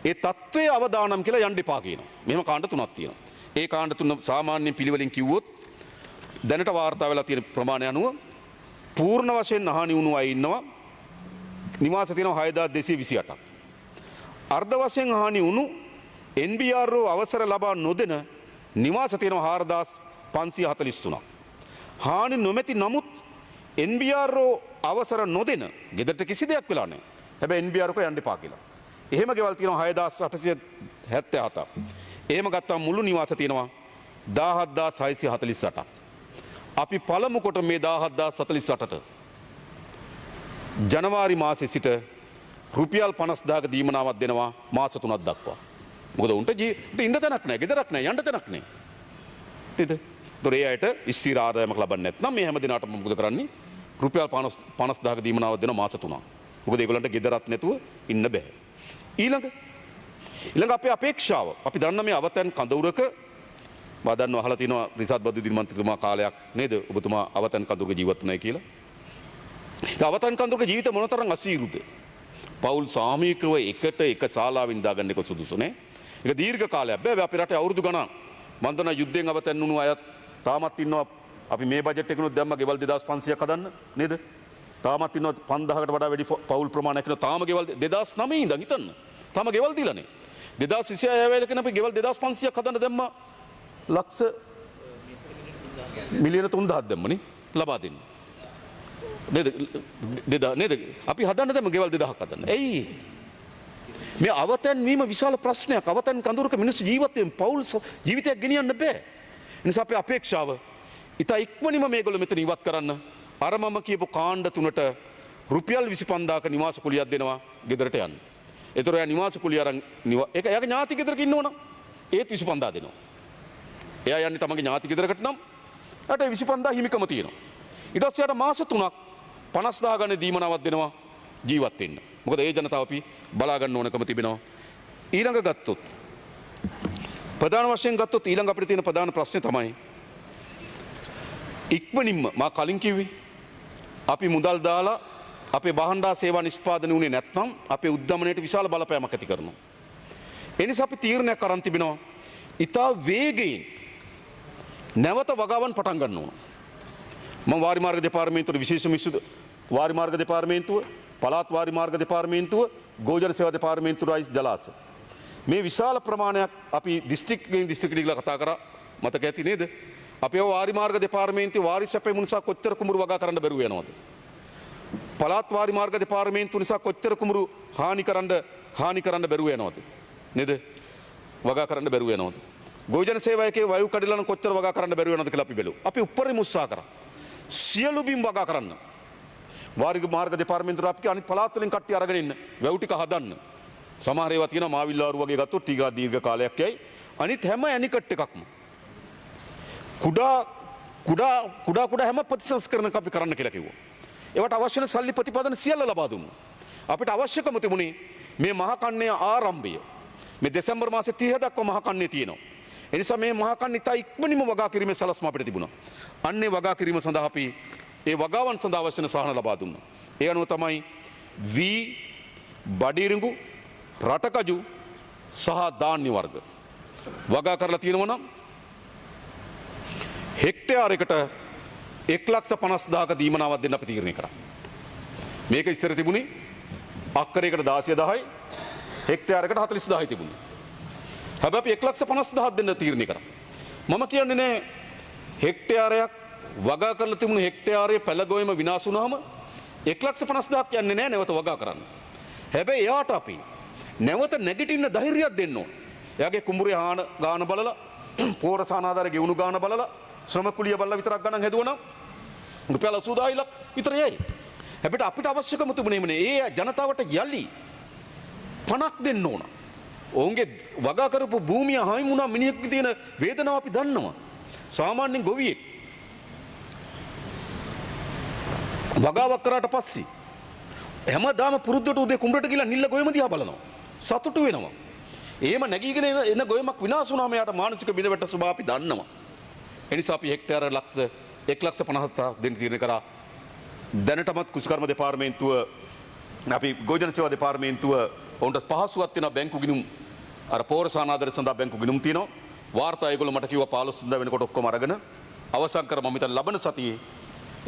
ඒ තත්ත්වයේ අවදානම් කියලා යන්න එපා කියනවා. මෙහෙම කාණ්ඩ තුනක් තියෙනවා. ඒ කාණ්ඩ තුන සාමාන්‍ය පිළිවෙලින් කිව්වොත් දැනට වාර්තා වෙලා තියෙන ප්‍රමාණය අනුව පූර්ණ වශයෙන් හානි වුණු අය ඉන්නවා. නිවාස තියෙනවා 6228ක්. අර්ධ වශයෙන් හානි වුණු NBRO අවසර ලබා නොදෙන නිවාස තියෙනවා 4543ක්. හානි නොමැති නමුත් NBRO අවසර නොදෙන ගෙදරට කිසි දෙයක් වෙලා නැහැ. හැබැයි NBRO කෝ යන්න එපා කියලා. එහෙම ගෙවල් තියෙනවා 6877ක්. එහෙම ගත්තාම මුළු නිවාස තියෙනවා 17648ක්. අපි පළමු කොට මේ 17048ට ජනවාරි මාසයේ සිට රුපියල් 50000ක දීමනාවක් දෙනවා මාස 3ක් දක්වා. මොකද උන්ට ඉන්න තැනක් නැහැ, ගෙදරක් නැහැ, යන්න තැනක් නැහැ. නේද? ඒතොර ඒ අයට ස්ථිර ආදායමක් ලබන්නේ නැත්නම් මේ හැම දිනකටම මොකද කරන්නේ? රුපියල් 50000ක දීමනාවක් දෙනවා මාස 3ක්. මොකද ඒගොල්ලන්ට ගෙදරක් නැතුව ඉන්න බෑ. ඊළඟ අපේ අපේක්ෂාව අපි දන්න මේ අවතැන් කඳවුරක මම දන්නවා අහලා තිනවා රිසාඩ් බදුදින් මන්ත්‍රීතුමා කාලයක් නේද ඔබතුමා අවතැන් කඳවුරක ජීවත් වුණායි කියලා. ඒ අවතැන් කඳවුරක ජීවිත මොනතරම් අසීරුද? පවුල් සාමූහිකව එකට එක ශාලාවෙන් දාගන්න එක සුදුසු නෑ. ඒක දීර්ඝ කාලයක් බෑ. අපි රටේ අවුරුදු ගණන් මම දන්නා යුද්ධයෙන් අවතැන් වුණු අයත් තාමත් ඉන්නවා. අපි මේ බජට් එකනොත් දැම්ම ගෙවල් 2500ක් හදන්න නේද? තාමත් ඉන්නවා 5000කට වඩා වැඩි පවුල් ප්‍රමාණයක් ඉන්නවා. තාම ගෙවල් 2009 ඉඳන් හිතන්න. තාම ගෙවල් දීලා නේ. 2026 වෙලකන අපි ගෙවල් 2500ක් හදන්න දැම්මා. ලක්ෂ මිලියන 3000ක් දැම්මනේ ලබා දෙන්න. නේද? අපි හදන්න දැම්ම ගෙවල් 2000ක් හදන්න. ඇයි? මේ අවතැන් වීම විශාල ප්‍රශ්නයක්. අවතැන් කඳුරක මිනිස්සු ජීවත් වෙන පවුල් ජීවිතයක් ගෙනියන්න බෑ. ඒ නිසා අපේ අපේක්ෂාව ඉතා ඉක්මනින්ම මේගොල්ලෝ මෙතන ඉවත් කරන්න. අර මම කියපු කාණ්ඩ තුනට රුපියල් 25000ක නිවාස කුලියක් දෙනවා ගෙදරට යන්න. ඒතර එයා නිවාස කුලිය අරන් ඒක එයාගේ ඥාති ගෙදරක ඉන්නවනම් ඒත් 25000 දෙනවා. එයා යන්නේ තමන්ගේ ඥාති ගෙදරකට නම් එයාට 25000 හිමිකම තියෙනවා. ඊට පස්සේ එයාට මාස 3ක් 50000 ගණන් දීමනාවක් දෙනවා ජීවත් වෙන්න. මොකද ඒ ජනතාව අපි බලා ගන්න ඕනකම තිබෙනවා. ඊළඟ ගත්තොත් ප්‍රධාන වශයෙන් ගත්තොත් ඊළඟ අපිට තියෙන ප්‍රධාන ප්‍රශ්නේ තමයි ඉක්මනින්ම මා කලින් කිව්වේ අපි මුදල් දාලා අපේ බහණ්ඩා සේවා නිෂ්පාදනය වුණේ නැත්නම් අපේ උද්දමනයට විශාල බලපෑමක් ඇති කරනවා. ඒ නිසා අපි තීරණයක් අරන් තිබෙනවා ඉතා වේගයෙන් නැවත වගාවන් පටන් ගන්න ඕන. මම වාරි මාර්ග දෙපාර්තමේන්තුවේ විශේෂ මිනිස්සු වාරි මාර්ග දෙපාර්තමේන්තුව, පළාත් වාරි මාර්ග දෙපාර්තමේන්තුව, ගෝජන සේවා දෙපාර්තමේන්තුවයි ජලාශ. මේ විශාල ප්‍රමාණයක් අපි දිස්ත්‍රික්කයෙන් දිස්ත්‍රික්කයට ගිහලා කතා කරා මතක ඇති නේද? අපේ වාරි මාර්ග දෙපාර්තමේන්තුවේ වාරි සැපේ මුනිසා කොච්චර කුඹුරු වගා කරන්න බැරුව යනවද? පළාත් වාරි මාර්ග දෙපාර්තමේන්තුව නිසා කොච්චර කුඹුරු හානි කරන්න බැරුව යනවද? නේද? වගා කරන්න බැරුව යනවද? ගෝජන සේවයකේ වයු කඩිලන කොච්චර වගා කරන්න බැරුව යනවද කියලා අපි බැලුවා. අපි උපරිම උත්සාහ කරා. සියලු බිම් වගා කරන්න. වාරි මාර්ග දෙපාර්තමේන්තුව අපි අනිත් පළාත් වලින් කට්ටිය අරගෙන ඉන්න. වැව් ටික හදන්න. සමහර ඒවා තියෙනවා මාවිල්ලාරු වගේ ගත්තොත් ටිකක් දීර්ඝ කාලයක් යයි. අනිත් හැම ඇනිකට් එකක්ම කුඩා කුඩා හැම ප්‍රතිසංස්කරණයක් අපි කරන්න කියලා කිව්වා. ඒවට අවශ්‍ය වෙන සල්ලි ප්‍රතිපාදන සියල්ල ලබා දුන්නා. අපිට අවශ්‍යකම තිබුණේ මේ මහා කන්නේ ආරම්භය. මේ දෙසැම්බර් මාසේ 30 දක්වා මහා කන්නේ තියෙනවා. ඒ නිසා මේ මහා කන්නේ ඉතා ඉක්මනින්ම වගා කිරීමේ සලස්ම අපිට තිබුණා. අන්නේ වගා කිරීම සඳහා අපි ඒ වගාවන් සඳහා අවශ්‍ය වෙන සහන ලබා දුන්නා. ඒ අනුව තමයි වී බඩිරිඟු රටකජු සහ ධාන්‍ය වර්ග වගා කරලා තියෙනවා නම් හෙක්ටයාරයකට 1,50,000ක දීමනාවක් දෙන්න අපි තීරණය කරා. මේක ඉස්සර තිබුණේ අක්කරයකට 16,000යි හෙක්ටයාරයකට 40,000යි තිබුණේ. හැබැයි අපි 1,50,000ක් දෙන්න තීරණය කරා. මම කියන්නේ නෑ හෙක්ටයාරයක් වගා කරලා තිබුණු හෙක්ටයාරයේ පැලගොයම විනාශ වුණාම 1,50,000ක් යන්නේ නෑ නැවත වගා කරන්න. හැබැයි එයාට අපි නැවත නැගිටින්න ධෛර්යයක් දෙන්න ඕන. එයාගේ කුඹුරේ ගාන බලලා පෝරසානාදාරේ ගෙවුණු ගාන බලලා ශ්‍රම කුලිය බලලා විතරක් ගණන් හැදුවනම් රුපියල් 80000 ලක් විතර යයි. හැබැයි අපිට අවශ්‍යකම තිබුණේ මේ ඒ ජනතාවට යලි පණක් දෙන්න ඕන. ඔවුන්ගේ වගා කරපු භූමිය හාමි වුණා මිනිහෙක්ගේ තියෙන වේදනාව අපි දන්නවා. සාමාන්‍යයෙන් ගොවියෙක් වගාවක් කරාට පස්සේ හැමදාම පුරුද්දට උදේ කුඹරට ගිහලා නිල්ල ගොයම දිහා බලනවා. සතුටු වෙනවා. එහෙම නැගීගෙන එන ගොයමක් විනාශ වුණාම යාට මානසික බිඳවැට ස්වභාව අපි දන්නවා. ඒ නිසා අපි හෙක්ටයාර ලක්ෂ 1,50,000 දෙන්න තීරණය කරා. දැනටමත් කුසිකර්ම දෙපාර්තමේන්තුව අපි ගෝජන සේවා දෙපාර්තමේන්තුව ඔවුන්ට පහසුවක් තියෙන බැංකු ගිණුම් අර පෝරසානාදර සඳහා බැංකු ගිණුම් තියෙනවා. වාර්තා ඒගොල්ලෝ මට කිව්වා 15 වෙනිදා වෙනකොට ඔක්කොම අරගෙන අවසන් කර මම හිතන ලබන සතියේ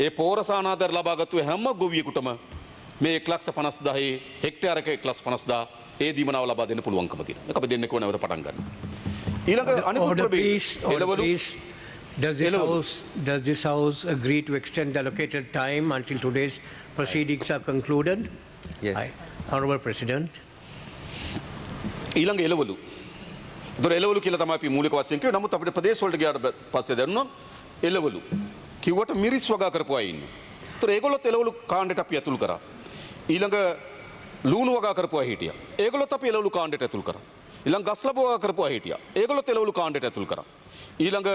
ඒ පෝරසානාදර ලබාගත්තු හැම ගොවියෙකුටම මේ 1,50,000 හෙක්ටයාරයක 1,50,000 ඒ දීමනාව ලබා දෙන්න පුළුවන්කම තියෙනවා. ඒක අපි දෙන්නේ කොහොමද නැවත පටන් ගන්න. ඊළඟ අනිකුත් Does this house agree to extend the allocated time until today's proceedings are concluded? Yes. Honorable President. ඊළඟ එළවලු. ඒතර එළවලු කියලා තමයි අපි මූලික වශයෙන් කිව්වේ. නමුත් අපිට ප්‍රදේශ වලට ගියාට පස්සේ දැනුණා එළවලු. කිව්වට මිරිස් වගා කරපු අය ඉන්නවා. ඒතර ඒගොල්ලොත් එළවලු කාණ්ඩයට අපි ඇතුල් කරා. ඊළඟ ලූණු වගා කරපු අය හිටියා. ඒගොල්ලොත් අපි එළවලු කාණ්ඩයට ඇතුල් කරා. ඊළඟ ගස්ලබ වගා කරපු අය හිටියා. ඒගොල්ලොත් එළවලු කාණ්ඩයට ඇතුල් කරා. ඊළඟ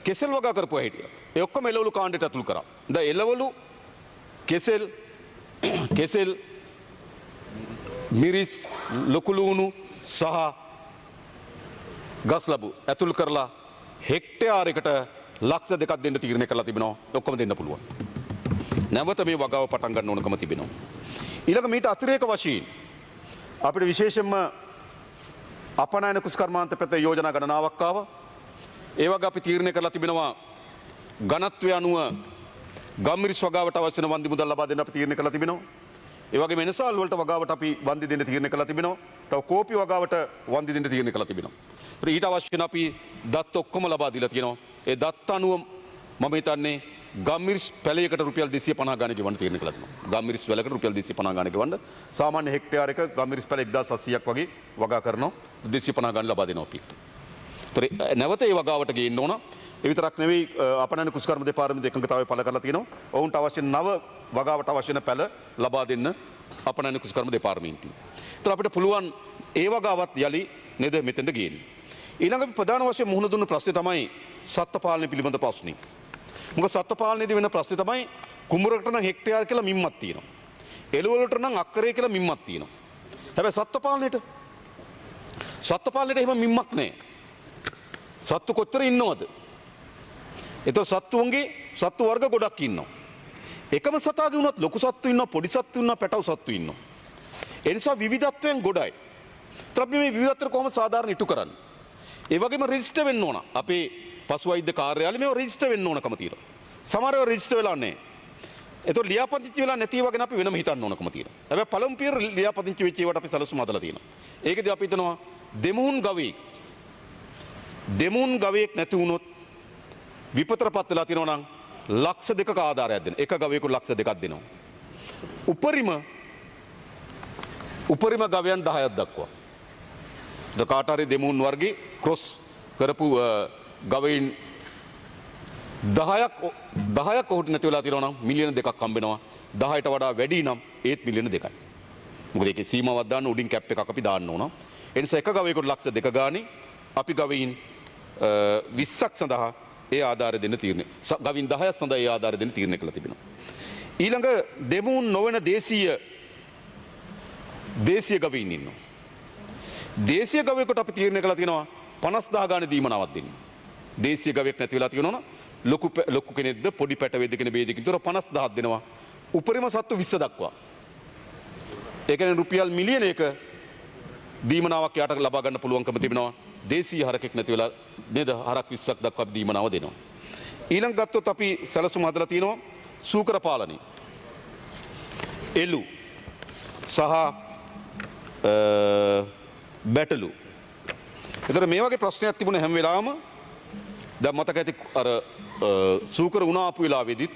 කෙසෙල් වගා කරපු අය හිටියා. ඒ ඔක්කොම එළවලු කාණ්ඩයට ඇතුල් කරා. දැන් එළවලු කෙසෙල් මිරිස් ලොකු ලූණු සහ ගස්ලබු ඇතුල් කරලා හෙක්ටයාරයකට ලක්ෂ 2ක් දෙන්න තීරණය කරලා තිබෙනවා. ඔක්කොම දෙන්න පුළුවන්. නැවත මේ වගාව පටන් ගන්න ඕනකම තිබෙනවා. ඊළඟ මීට අතිරේක වශයෙන් අපිට විශේෂයෙන්ම අපනයන කුස්කර්මාන්ත පැත්තේ යෝජනා ගණනාවක් ආවා. ඒ වගේ අපි තීරණය කරලා තිබෙනවා ඝනත්වය අනුව ගම්මිරිස් වගාවට අවශ්‍ය වෙන වන්දි මුදල් ලබා දෙන්න අපි තීරණය කරලා තිබෙනවා. ඒ වගේම එනසාල් වලට වගාවට අපි වන්දි දෙන්න තීරණය කරලා තිබෙනවා. තව කෝපි වගාවට වන්දි දෙන්න තීරණය කරලා තිබෙනවා. ඊට අවශ්‍ය වෙන අපි දත් ඔක්කොම ලබා දීලා තියෙනවා. ඒ දත් අනුව මම හිතන්නේ ගම්මිරිස් පැලයකට රුපියල් 250 ගාණක් ගෙවන්න තීරණය කළා තියෙනවා. ගම්මිරිස් වැලකට රුපියල් 250 ගාණක් ගෙවන්න සාමාන්‍ය හෙක්ටයාරයක ගම්මිරිස් පැල 1700ක් වගේ වගා කරනවා. 250 ගාණක් ලබා දෙනවා අපිට. ඒතර නැවත ඒ වගාවට ගේන්න ඕන. ඒ විතරක් නෙවෙයි අපනයන කුස්කර්ම දෙපාර්තමේන්තුව එකඟතාවය පළ කරලා තියෙනවා. ඔවුන්ට අවශ්‍ය නව වගාවට අවශ්‍ය වෙන පැල ලබා දෙන්න අපනයන කුස්කර්ම දෙපාර්තමේන්තුව. ඒතර අපිට පුළුවන් ඒ වගාවත් යලි නේද මෙතෙන්ට ගේන්න. ඊළඟ ප්‍රධාන වශයෙන් මුහුණ දුන්න ප්‍රශ්නේ තමයි සත්ත්ව පාලනය පිළිබඳ ප්‍රශ්නේ. මොකද සත්ත්ව පාලනයේදී වෙන ප්‍රශ්නේ තමයි කුඹරකට නම් හෙක්ටයාර කියලා මිම්මක් තියෙනවා. එළවලට නම් අක්කරේ කියලා මිම්මක් තියෙනවා. හැබැයි සත්ත්ව පාලනයට එහෙම මිම්මක් නැහැ. සත්තු කොච්චර ඉන්නවද? එතකොට සත්තුන්ගේ සත්තු වර්ග ගොඩක් ඉන්නවා. එකම සතාගේ වුණත් ලොකු සත්තු ඉන්නවා, පොඩි සත්තු ඉන්නවා, පැටව සත්තු ඉන්නවා. ඒ නිසා විවිධත්වයෙන් ගොඩයි. ඒත් අපි මේ විවිධත්වය කොහොමද සාධාරණ ඉටු කරන්නේ? ඒ වගේම රෙජිස්ටර් වෙන්න ඕන. අපේ පසු වෛද්‍ය කාර්යාලය මේව රෙජිස්ටර් වෙන්න ඕනකම තියෙනවා. සමහර ඒවා රෙජිස්ටර් වෙලා නැහැ. ඒතකොට ලියාපදිංචි වෙලා නැති ඒවා ගැන අපි වෙනම හිතන්න ඕනකම තියෙනවා. හැබැයි පළමු පියවර ලියාපදිංචි වෙච්ච ඒවාට අපි සැලසුම් හදලා තියෙනවා. ඒකදී අපි හිතනවා දෙමුන් ගවයෙක් නැති වුණොත් විපතරපත් වෙලා තියෙනවා නම් ලක්ෂ 2ක ආධාරයක් දෙන. එක ගවයෙකුට ලක්ෂ 2ක් දෙනවා. උපරිම ගවයන් 10ක් දක්වා. කාට හරි දෙමුන් වර්ගේ ක්‍රොස් කරපු ගවයින් 10ක් ඔහුට නැති වෙලා තියෙනවා නම් මිලියන 2ක් හම්බෙනවා. 10ට වඩා වැඩි නම් ඒත් මිලියන 2යි. මොකද ඒකේ සීමාවක් දාන්න උඩින් කැප් එකක් අපි දාන්න ඕන. ඒ නිසා එක ගවයෙකුට ලක්ෂ 2 ගානේ අපි ගවයින් 20ක් සඳහා ඒ ආධාරය දෙන්න තීරණය ගවින් 10ක් සඳහා ඒ ආධාරය දෙන්න තීරණය කළා තිබෙනවා. ඊළඟ දෙමුන් නොවන දේශීය ගවයින් ඉන්නවා. දේශීය ගවයෙකුට අපි තීරණය කළා තියෙනවා 50000 ගානේ දීමනාවක් දෙන්න. දේශීය ගවයෙක් නැති වෙලා තියෙනවා ලොකු කෙනෙක්ද පොඩි පැට වේද කියන ભેදකින් තොර 50000ක් දෙනවා. උපරිම සත්තු 20 දක්වා. ඒ කියන්නේ රුපියල් මිලියනයක දීමනාවක් යාට ලබා ගන්න පුළුවන්කම තිබෙනවා. දේශීය හරකෙක් නැති වෙලා නේද හරක් 20ක් දක්වා දීමනාව දෙනවා. ඊළඟ ගත්තොත් අපි සැලසුම් හදලා තියෙනවා සූකර පාලනය. එළු සහ බැටලු. එතකොට මේ වගේ ප්‍රශ්නයක් තිබුණ හැම වෙලාවම දැන් මතක ඇති අර සූකර වුණ ආපු වෙලාවෙදිත්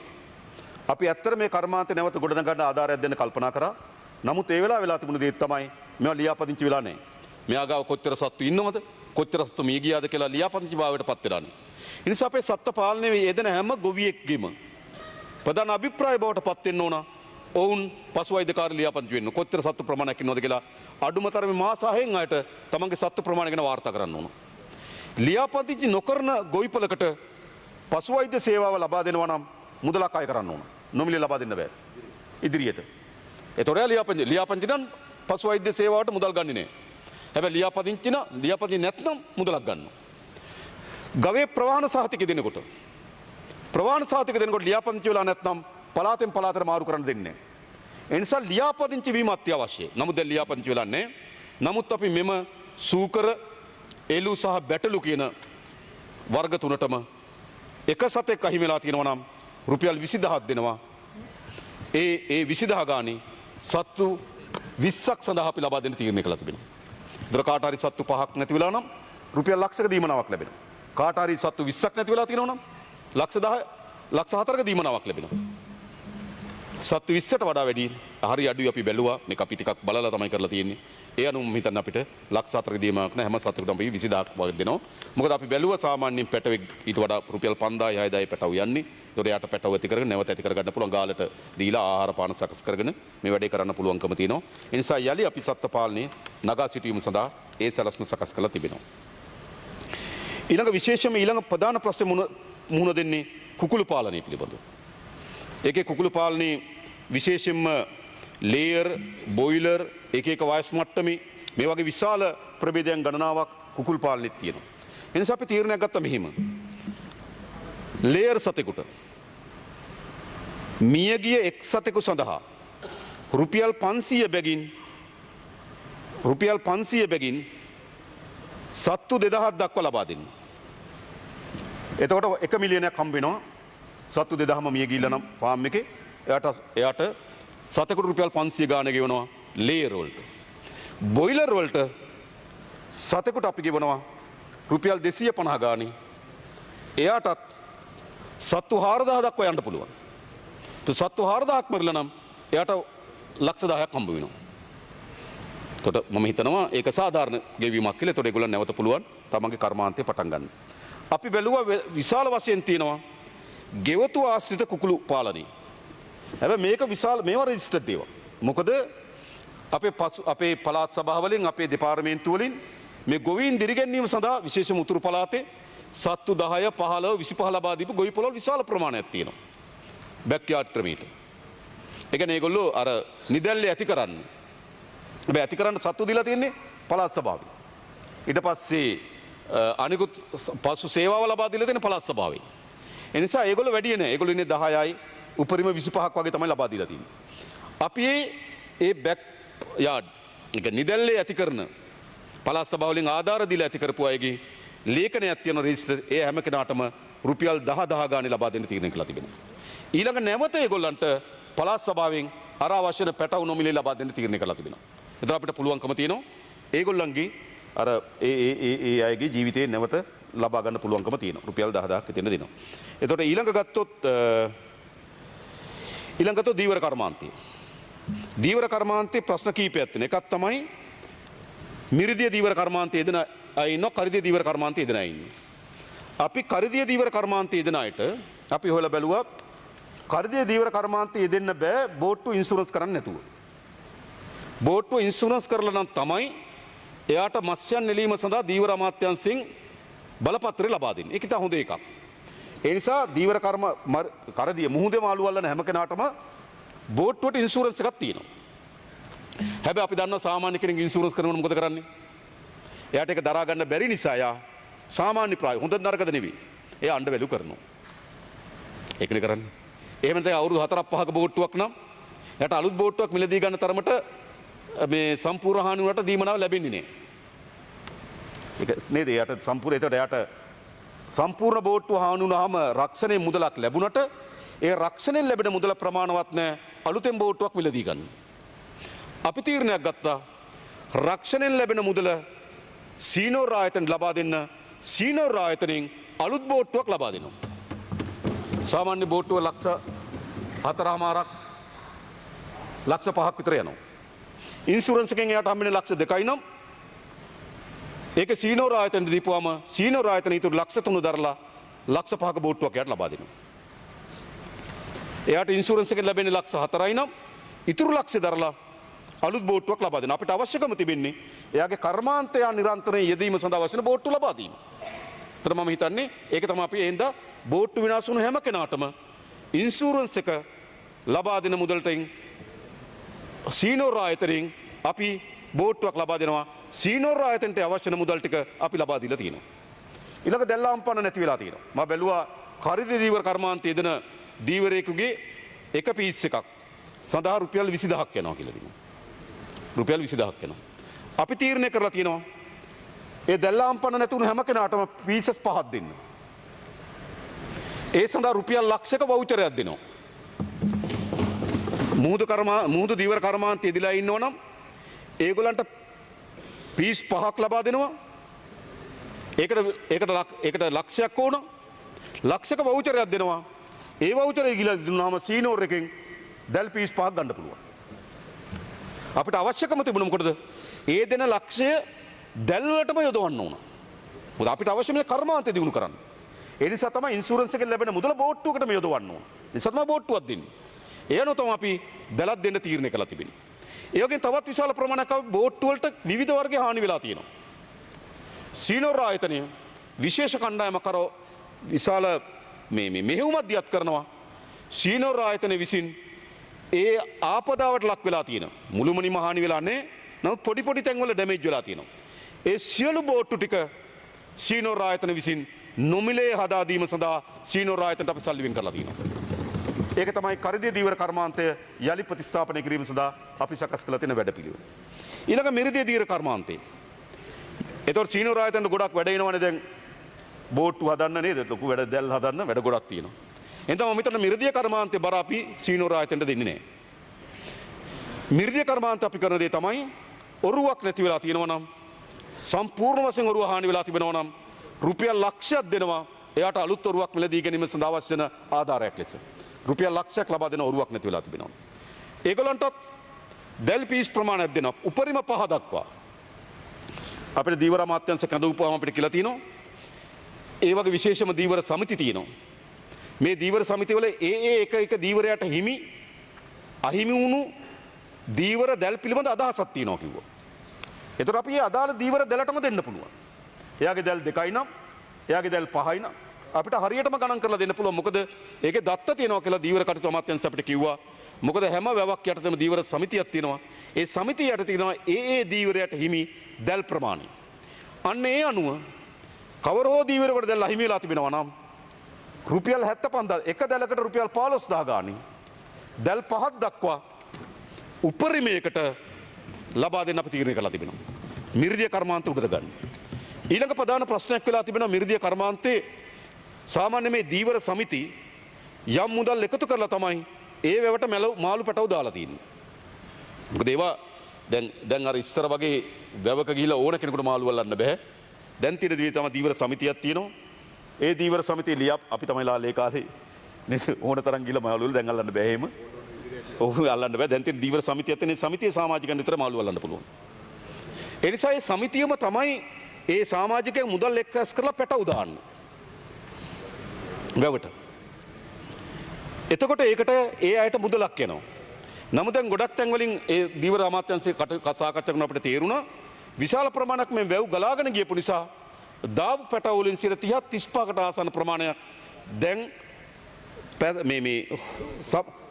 අපි ඇත්තට මේ කර්මාන්තේ නැවත ගොඩනගන්න ආධාරයක් දෙන්න කල්පනා කරා. නමුත් ඒ වෙලාව තිබුණ දේ තමයි මේවා ලියාපදිංචි වෙලා නැහැ. මෙයා ගාව කොච්චර සත්තු ඉන්නවද? කොච්චර සත්තු මිය ගියාද කියලා ලියාපදිංචි භාවයට පත් වෙලා නැහැ. ඒ නිසා අපේ සත්ත්ව පාලනයේ යෙදෙන හැම ගොවියෙක්ගෙම ප්‍රධාන අභිප්‍රාය බවට පත් වෙන්න ඕන. ඔවුන් පසු වෛද්‍යකාර ලියාපදිංචි වෙන්න. කොච්චර සත්තු ප්‍රමාණයක් ඉන්නවද කියලා අඩුමතරමේ මාස 6න් අයට තමන්ගේ සත්තු ප්‍රමාණය ගැන වාර්තා කරන්න ඕන. ලියාපදිංචි නොකරන ගොවිපලකට පසු වෛද්‍ය සේවාව ලබා දෙනවා නම් මුදලක් අය කරන්න ඕන. නොමිලේ ලබා දෙන්න බෑ. ඉදිරියට. ඒතොර ලියාපදිංචි නම් පසු වෛද්‍ය සේවාවට මුදල් ගන්නේ නැහැ. හැබැයි ලියාපදිංචි නැත්නම් මුදලක් ගන්නවා. ගවේ ප්‍රවාහන සහතික දෙනකොට ලියාපදිංචි වෙලා නැත්නම් පලාතෙන් පලාතට මාරු කරන්න දෙන්නේ නැහැ. ඒ නිසා ලියාපදිංචි වීම අත්‍යවශ්‍යයි. නමුත් දැන් ලියාපදිංචි වෙලා නැහැ. නමුත් අපි මෙම සූකර එළු සහ බැටලු කියන වර්ග තුනටම එක සතෙක් අහිමි වෙලා තියෙනවා නම් රුපියල් 20000ක් දෙනවා. ඒ 20000 ගානේ සත්තු 20ක් සඳහා අපි ලබා දෙන්න තීරණය කළා තිබෙනවා. දොර කාට හරි සත්තු 5ක් නැති වෙලා නම් රුපියල් ලක්ෂයක දීමනාවක් ලැබෙනවා. කාට හරි සත්තු 20ක් නැති වෙලා තියෙනවා නම් ලක්ෂ 4ක දීමනාවක් ලැබෙනවා. සත්තු 20ට වඩා වැඩි හරි අඩුයි අපි බැලුවා. මේක අපි ටිකක් බලලා තමයි කරලා තියෙන්නේ. ඒ අනුව මම හිතන්නේ අපිට ලක්ෂ 4ක දීමනාවක් නෑ. හැම සත්තුකටම අපි 20000ක් වගේ දෙනවා. මොකද අපි බැලුවා සාමාන්‍යයෙන් පැටවෙක් ඊට වඩා රුපියල් 5000 6000 පැටව යන්නේ. ඒතොර යාට පැටව ඇති කරගෙන නැවත ඇති කරගන්න පුළුවන් ගාලට දීලා ආහාර පාන සකස් කරගෙන මේ වැඩේ කරන්න පුළුවන්කම තියෙනවා. ඒ නිසා යලි අපි සත්ත්ව පාලනයේ නගා සිටීම සඳහා ඒ සැලැස්ම සකස් කරලා තිබෙනවා. ඊළඟ ප්‍රධාන ප්‍රශ්නේ මුහුණ දෙන්නේ කුකුළු පාලනය පිළිබඳව. ඒකේ කුකුළු පාලනයේ විශේෂයෙන්ම ලේයර්, බොයිලර්, එක වයස් මට්ටමේ මේ වගේ විශාල ප්‍රභේදයන් ගණනාවක් කුකුළු පාලනයේ තියෙනවා. ඒ නිසා අපි තීරණයක් ගත්තා මෙහිම. ලේයර් සතෙකුට මියගිය එක් සතෙකු සඳහා රුපියල් 500 බැගින් සත්තු 2000ක් දක්වා ලබා දෙන්න. එතකොට 1 මිලියනයක් හම්බ වෙනවා. සත්තු 2000ම මිය ගිහිල්ලා නම් ෆාම් එකේ එයාට සතෙකුට රුපියල් 500 ගාන ගෙවනවා ලේයර් වලට. බොයිලර් වලට සතෙකුට අපි ගෙවනවා රුපියල් 250 ගානේ. එයාටත් සත්තු 4000 දක්වා යන්න පුළුවන්. සත්තු 4000ක් මරලා නම් එයාට ලක්ෂ 10ක් හම්බ වෙනවා. එතකොට මම හිතනවා ඒක සාධාරණ ගෙවීමක් කියලා. එතකොට ඒගොල්ලන් නැවත පුළුවන් තමන්ගේ කර්මාන්තය පටන් ගන්න. අපි බැලුවා විශාල වශයෙන් තියෙනවා ගෙවතු ආශ්‍රිත කුකුළු පාලනය. හැබැයි මේක විශාල මේවා රෙජිස්ටර්ඩ් ඒවා. මොකද අපේ පළාත් සභාවලින් අපේ දෙපාර්තමේන්තු වලින් මේ ගොවීන් දිරිගැන්වීම සඳහා විශේෂම උතුරු පළාතේ සත්තු 10 15 25 ලබා දීපු ගොවි පොළවල් විශාල ප්‍රමාණයක් තියෙනවා. බැක්යාඩ් ක්‍රමයට. ඒ කියන්නේ ඒගොල්ලෝ අර නිදැල්ලේ ඇති කරන්නේ. හැබැයි ඇති කරන්න සත්තු දීලා තියෙන්නේ පළාත් සභාවේ. ඊට පස්සේ අනිකුත් පසු සේවාව ලබා දීලා තියෙන පළාත් සභාවේ. ඒ නිසා ඒගොල්ලෝ වැඩි නෑ. ඒගොල්ලෝ ඉන්නේ 10යි උපරිම 25ක් වගේ තමයි ලබා දීලා තියෙන්නේ. අපි ඒ බැක් යාඩ් එක නිදැල්ලේ ඇති කරන පළාත් සභාවලින් ආධාර දීලා ඇති කරපු අයගේ ලේඛනයක් තියෙන රෙජිස්ටර් ඒ හැම කෙනාටම රුපියල් 10 ගානේ ලබා දෙන්න තීරණය කළා තිබෙනවා. ඊළඟ නැවත ඒගොල්ලන්ට පළාත් සභාවෙන් අර අවශ්‍ය පැටවු නොමිලේ ලබා දෙන්න තීරණය කළා තිබෙනවා. එතකොට අපිට පුළුවන්කම තියෙනවා ඒගොල්ලන්ගේ අර ඒ අයගේ ජීවිතේ නැවත ලබා ගන්න පුළුවන්කම තියෙනවා. රුපියල් 10000ක් එතන දෙනවා. එතකොට ඊළඟ ගත්තොත් දීවර කර්මාන්තය. දීවර කර්මාන්තයේ ප්‍රශ්න කීපයක් තියෙනවා. එකක් තමයි මිරිදිය දීවර කර්මාන්තයේ යෙදෙන අය ඉන්නවා, කරිදිය දීවර කර්මාන්තයේ යෙදෙන අය ඉන්නවා. අපි කරිදිය දීවර කර්මාන්තයේ යෙදෙන අයට අපි හොයලා බැලුවා කරිදිය දීවර කර්මාන්තයේ යෙදෙන්න බෑ බෝට්ටු ඉන්ෂුරන්ස් කරන්න නැතුව. බෝට්ටු ඉන්ෂුරන්ස් කරලා නම් තමයි එයාට මත්ස්‍යයන් නෙලීම සඳහා දීවර අමාත්‍යාංශයෙන් බලපත්‍රය ලබා දෙන්නේ. ඒක ඉතා හොඳ එකක්. ඒ නිසා දීවර කර්ම කරදිය මුහුදේ මාළු අල්ලන හැම කෙනාටම බෝට්ටුවට ඉන්ෂුරන්ස් එකක් තියෙනවා. හැබැයි අපි දන්නවා සාමාන්‍ය කෙනෙක් ඉන්ෂුරන්ස් කරනකොට මොකද කරන්නේ? එයාට ඒක දරා ගන්න බැරි නිසා යා සාමාන්‍ය ප්‍රාය හොඳ නරකද නෙවෙයි. එයා අඬ වැළු කරනවා. ඒකනේ කරන්නේ. එහෙම නැත්නම් අවුරුදු 4ක් 5ක බෝට්ටුවක් නම් එයාට අලුත් බෝට්ටුවක් මිලදී ගන්න තරමට මේ සම්පූර්ණ හානි වලට දීමනාව ලැබෙන්නේ නැහැ. ඒක නේද? එයාට සම්පූර්ණ ඒකට එයාට සම්පූර්ණ බෝට්ටුව හානි වුණාම රක්ෂණයේ මුදලක් ලැබුණට ඒ රක්ෂණයෙන් ලැබෙන මුදල ප්‍රමාණවත් නැහැ අලුතෙන් බෝට්ටුවක් මිලදී ගන්න. අපි තීරණයක් ගත්තා රක්ෂණයෙන් ලැබෙන මුදල සීනෝර් ආයතන ලබා දෙන්න සීනෝර් ආයතනෙන් අලුත් බෝට්ටුවක් ලබා දෙනවා. සාමාන්‍ය බෝට්ටුව ලක්ෂ 4මාරක් ලක්ෂ 5ක් විතර යනවා. ඉන්ෂුරන්ස් එකෙන් එයාට හම්බෙන්නේ ලක්ෂ 2යි නම් ඒක සීනෝර් ආයතනට දීපුවාම සීනෝර් ආයතන ඊට ලක්ෂ 3 දරලා ලක්ෂ 5ක බෝට්ටුවක් එයාට ලබා දෙනවා. එයාට ඉන්ෂුරන්ස් එකෙන් ලැබෙන්නේ ලක්ෂ 4යි නම් ඉතුරු ලක්ෂ දරලා අලුත් බෝට්ටුවක් ලබා දෙනවා. අපිට අවශ්‍යකම තිබෙන්නේ එයාගේ කර්මාන්තය නිරන්තරයෙන් යෙදීම සඳහා අවශ්‍ය බෝට්ටු ලබා දීම. ඒතර මම හිතන්නේ ඒක තමයි අපි එඳ බෝට්ටු විනාශ වුණු හැම කෙනාටම ඉන්ෂුරන්ස් එක ලබා දෙන මුදලටින් සීනෝර් ආයතනයෙන් අපි බෝට්ටුවක් ලබා දෙනවා. සීනෝර් ආයතනට අවශ්‍ය මුදල් ටික අපි ලබා දීලා තියෙනවා. ඊළඟ දැල්ලාම්පන්න නැති වෙලා තියෙනවා. මම බැලුවා කරිද දීවර කර්මාන්තයේ දෙන දීවරයෙකුගේ එක පීස් එකක් සඳහා රුපියල් 20000ක් යනවා කියලා දෙනවා. රුපියල් 20000ක් යනවා. අපි තීරණය කරලා තියෙනවා ඒ දැල්ලාම්පන්න නැතුණු හැම කෙනාටම පීසස් 5ක් දෙන්න. ඒ සඳහා රුපියල් ලක්ෂයක වවුචරයක් දෙනවා. මුහුදු දීවර කර්මාන්තයේ දීලා ඉන්නවනම් ඒගොල්ලන්ට පීස් 5ක් ලබා දෙනවා. ඒකට ලක්ෂයක් ඕන. ලක්ෂයක වවුචරයක් දෙනවා. ඒ වවුචරය ගිලා දුන්නාම සීනෝර් එකෙන් දැල් පීස් 5ක් ගන්න පුළුවන්. අපිට අවශ්‍යකම තිබුණ මොකටද? ඒ දෙන ලක්ෂය දැල් වලටම යොදවන්න ඕන. මොකද අපිට අවශ්‍ය මේ කර්මාන්තය දිනු කරන්න. ඒ නිසා තමයි ඉන්ෂුරන්ස් එකෙන් ලැබෙන මුදල බෝට්ටුවකටම යොදවන්න ඕන. ඒ නිසා තමයි බෝට්ටුවක් දෙන්නේ. එයනෝ තමයි අපි දැලක් දෙන්න තීරණය කළා තිබෙන්නේ. ඒ වගේම තවත් විශාල ප්‍රමාණයක් අපි බෝට්ටු වලට විවිධ වර්ගයේ හානි වෙලා තියෙනවා. සීනෝර් ආයතනය විශේෂ කණ්ඩායමක් කරව විශාල මෙහෙයුමක් දියත් කරනවා. සීනෝර් ආයතනය විසින් ඒ ආපදාවට ලක් වෙලා තියෙන මුළුමනින්ම හානි වෙලා නැහැ. නමුත් පොඩි පොඩි තැන්වල ඩැමේජ් වෙලා තියෙනවා. ඒ සියලු බෝට්ටු ටික සීනෝර් ආයතන විසින් නොමිලේ හදා දීම සඳහා සීනෝර් ආයතනට අපි සල්ලි වෙන් කරලා තියෙනවා. ඒක තමයි කරිදිය දීවර කර්මාන්තය යලි ප්‍රතිස්ථාපනය කිරීම සඳහා අපි සකස් කළ තියෙන වැඩපිළිවෙල. ඊළඟ මිරිදිය දීවර කර්මාන්තය. ඒතකොට සීනෝර් ආයතනට ගොඩක් වැඩ එනවනේ දැන් බෝට්ටු හදන්න නේද? ලොකු වැඩ දැල් හදන්න වැඩ ගොඩක් තියෙනවා. එතන මම හිතන්නේ මිරිදිය කර්මාන්තේ බර අපි සීනෝර් ආයතනට දෙන්නේ නැහැ. මිරිදිය කර්මාන්තය අපි කරන දේ තමයි ඔරුවක් නැති වෙලා තියෙනවා නම් සම්පූර්ණ වශයෙන් ඔරුව හානි වෙලා තිබෙනවා නම් රුපියල් ලක්ෂයක් දෙනවා එයාට අලුත් ඔරුවක් මිලදී ගැනීම සඳහා අවශ්‍ය වෙන ආධාරයක් ලෙස. රුපියල් ලක්ෂයක් ලබා දෙන ඔරුවක් නැති වෙලා තිබෙනවා. ඒගොල්ලන්ටත් දැල් පීස් ප්‍රමාණයක් දෙනවා උපරිම 5 දක්වා. අපිට දීවර අමාත්‍යාංශ කැඳවුවාම අපිට කියලා තියෙනවා ඒ වගේ විශේෂම දීවර සමිති තියෙනවා. මේ දීවර සමිතිවල එක දීවරයට හිමි අහිමි වුණු දීවර දැල් පිළිබඳ අදහසක් තියෙනවා කිව්වා. ඒතර අපි මේ අදාළ දීවර දැලටම දෙන්න පුළුවන්. එයාගේ දැල් 2යි නම් එයාගේ දැල් 5යි නම් අපිට හරියටම ගණන් කරලා දෙන්න පුළුවන්. මොකද ඒකේ දත්ත තියෙනවා කියලා දීවර කටයුතු අමාත්‍යාංශ අපිට කිව්වා. මොකද හැම වැවක් යටතේම දීවර සමිතියක් තියෙනවා. ඒ සමිතිය යට තියෙනවා දීවරයට හිමි දැල් ප්‍රමාණය. අන්න ඒ අනුව කවර හෝ දීවරයකට දැල් අහිමි වෙලා තිබෙනවා නම් රුපියල් 75000 එක දැලකට රුපියල් 15000 ගාණි දැල් 5ක් දක්වා උපරිමයකට ලබා දෙන්න අපි තීරණය කරලා තිබෙනවා. මිරිදිය කර්මාන්තය උඩට ගන්න. ඊළඟ ප්‍රධාන ප්‍රශ්නයක් වෙලා තිබෙනවා මිරිදිය කර්මාන්තයේ සාමාන්‍ය මේ දීවර සමිති යම් මුදල් එකතු කරලා තමයි ඒ වැවට මාළු පැටව දාලා තියෙන්නේ. මොකද ඒවා දැන් අර ඉස්සර වගේ වැවක ගිහිලා ඕන කෙනෙකුට මාළු අල්ලන්න බෑ. දැන් තියෙන දේ තමයි දීවර සමිතියක් තියෙනවා. ඒ දීවර සමිතිය ලියප් අපි තමයි ලාලේ කාලේ නේද ඕන තරම් ගිහිලා මාළු වල දැන් අල්ලන්න බෑ එහෙම. ඔව් අල්ලන්න බෑ. දැන් තියෙන දීවර සමිතියක් තියෙන සමිතියේ සමාජිකයන් විතර මාළු අල්ලන්න පුළුවන්. ඒ නිසා ඒ සමිතියම තමයි ඒ සමාජිකයන් මුදල් එක්රැස් කරලා පැටව දාන්නේ. වැවට. එතකොට ඒකට ඒ අයට මුදලක් යනවා. නමුත් දැන් ගොඩක් තැන් වලින් ඒ දීවර අමාත්‍යාංශයේ සාකච්ඡා කරන අපිට තේරුණා විශාල ප්‍රමාණයක් මේ වැව් ගලාගෙන ගියපු නිසා දාපු පැටව වලින් 30-35කට ආසන්න ප්‍රමාණයක් දැන් මේ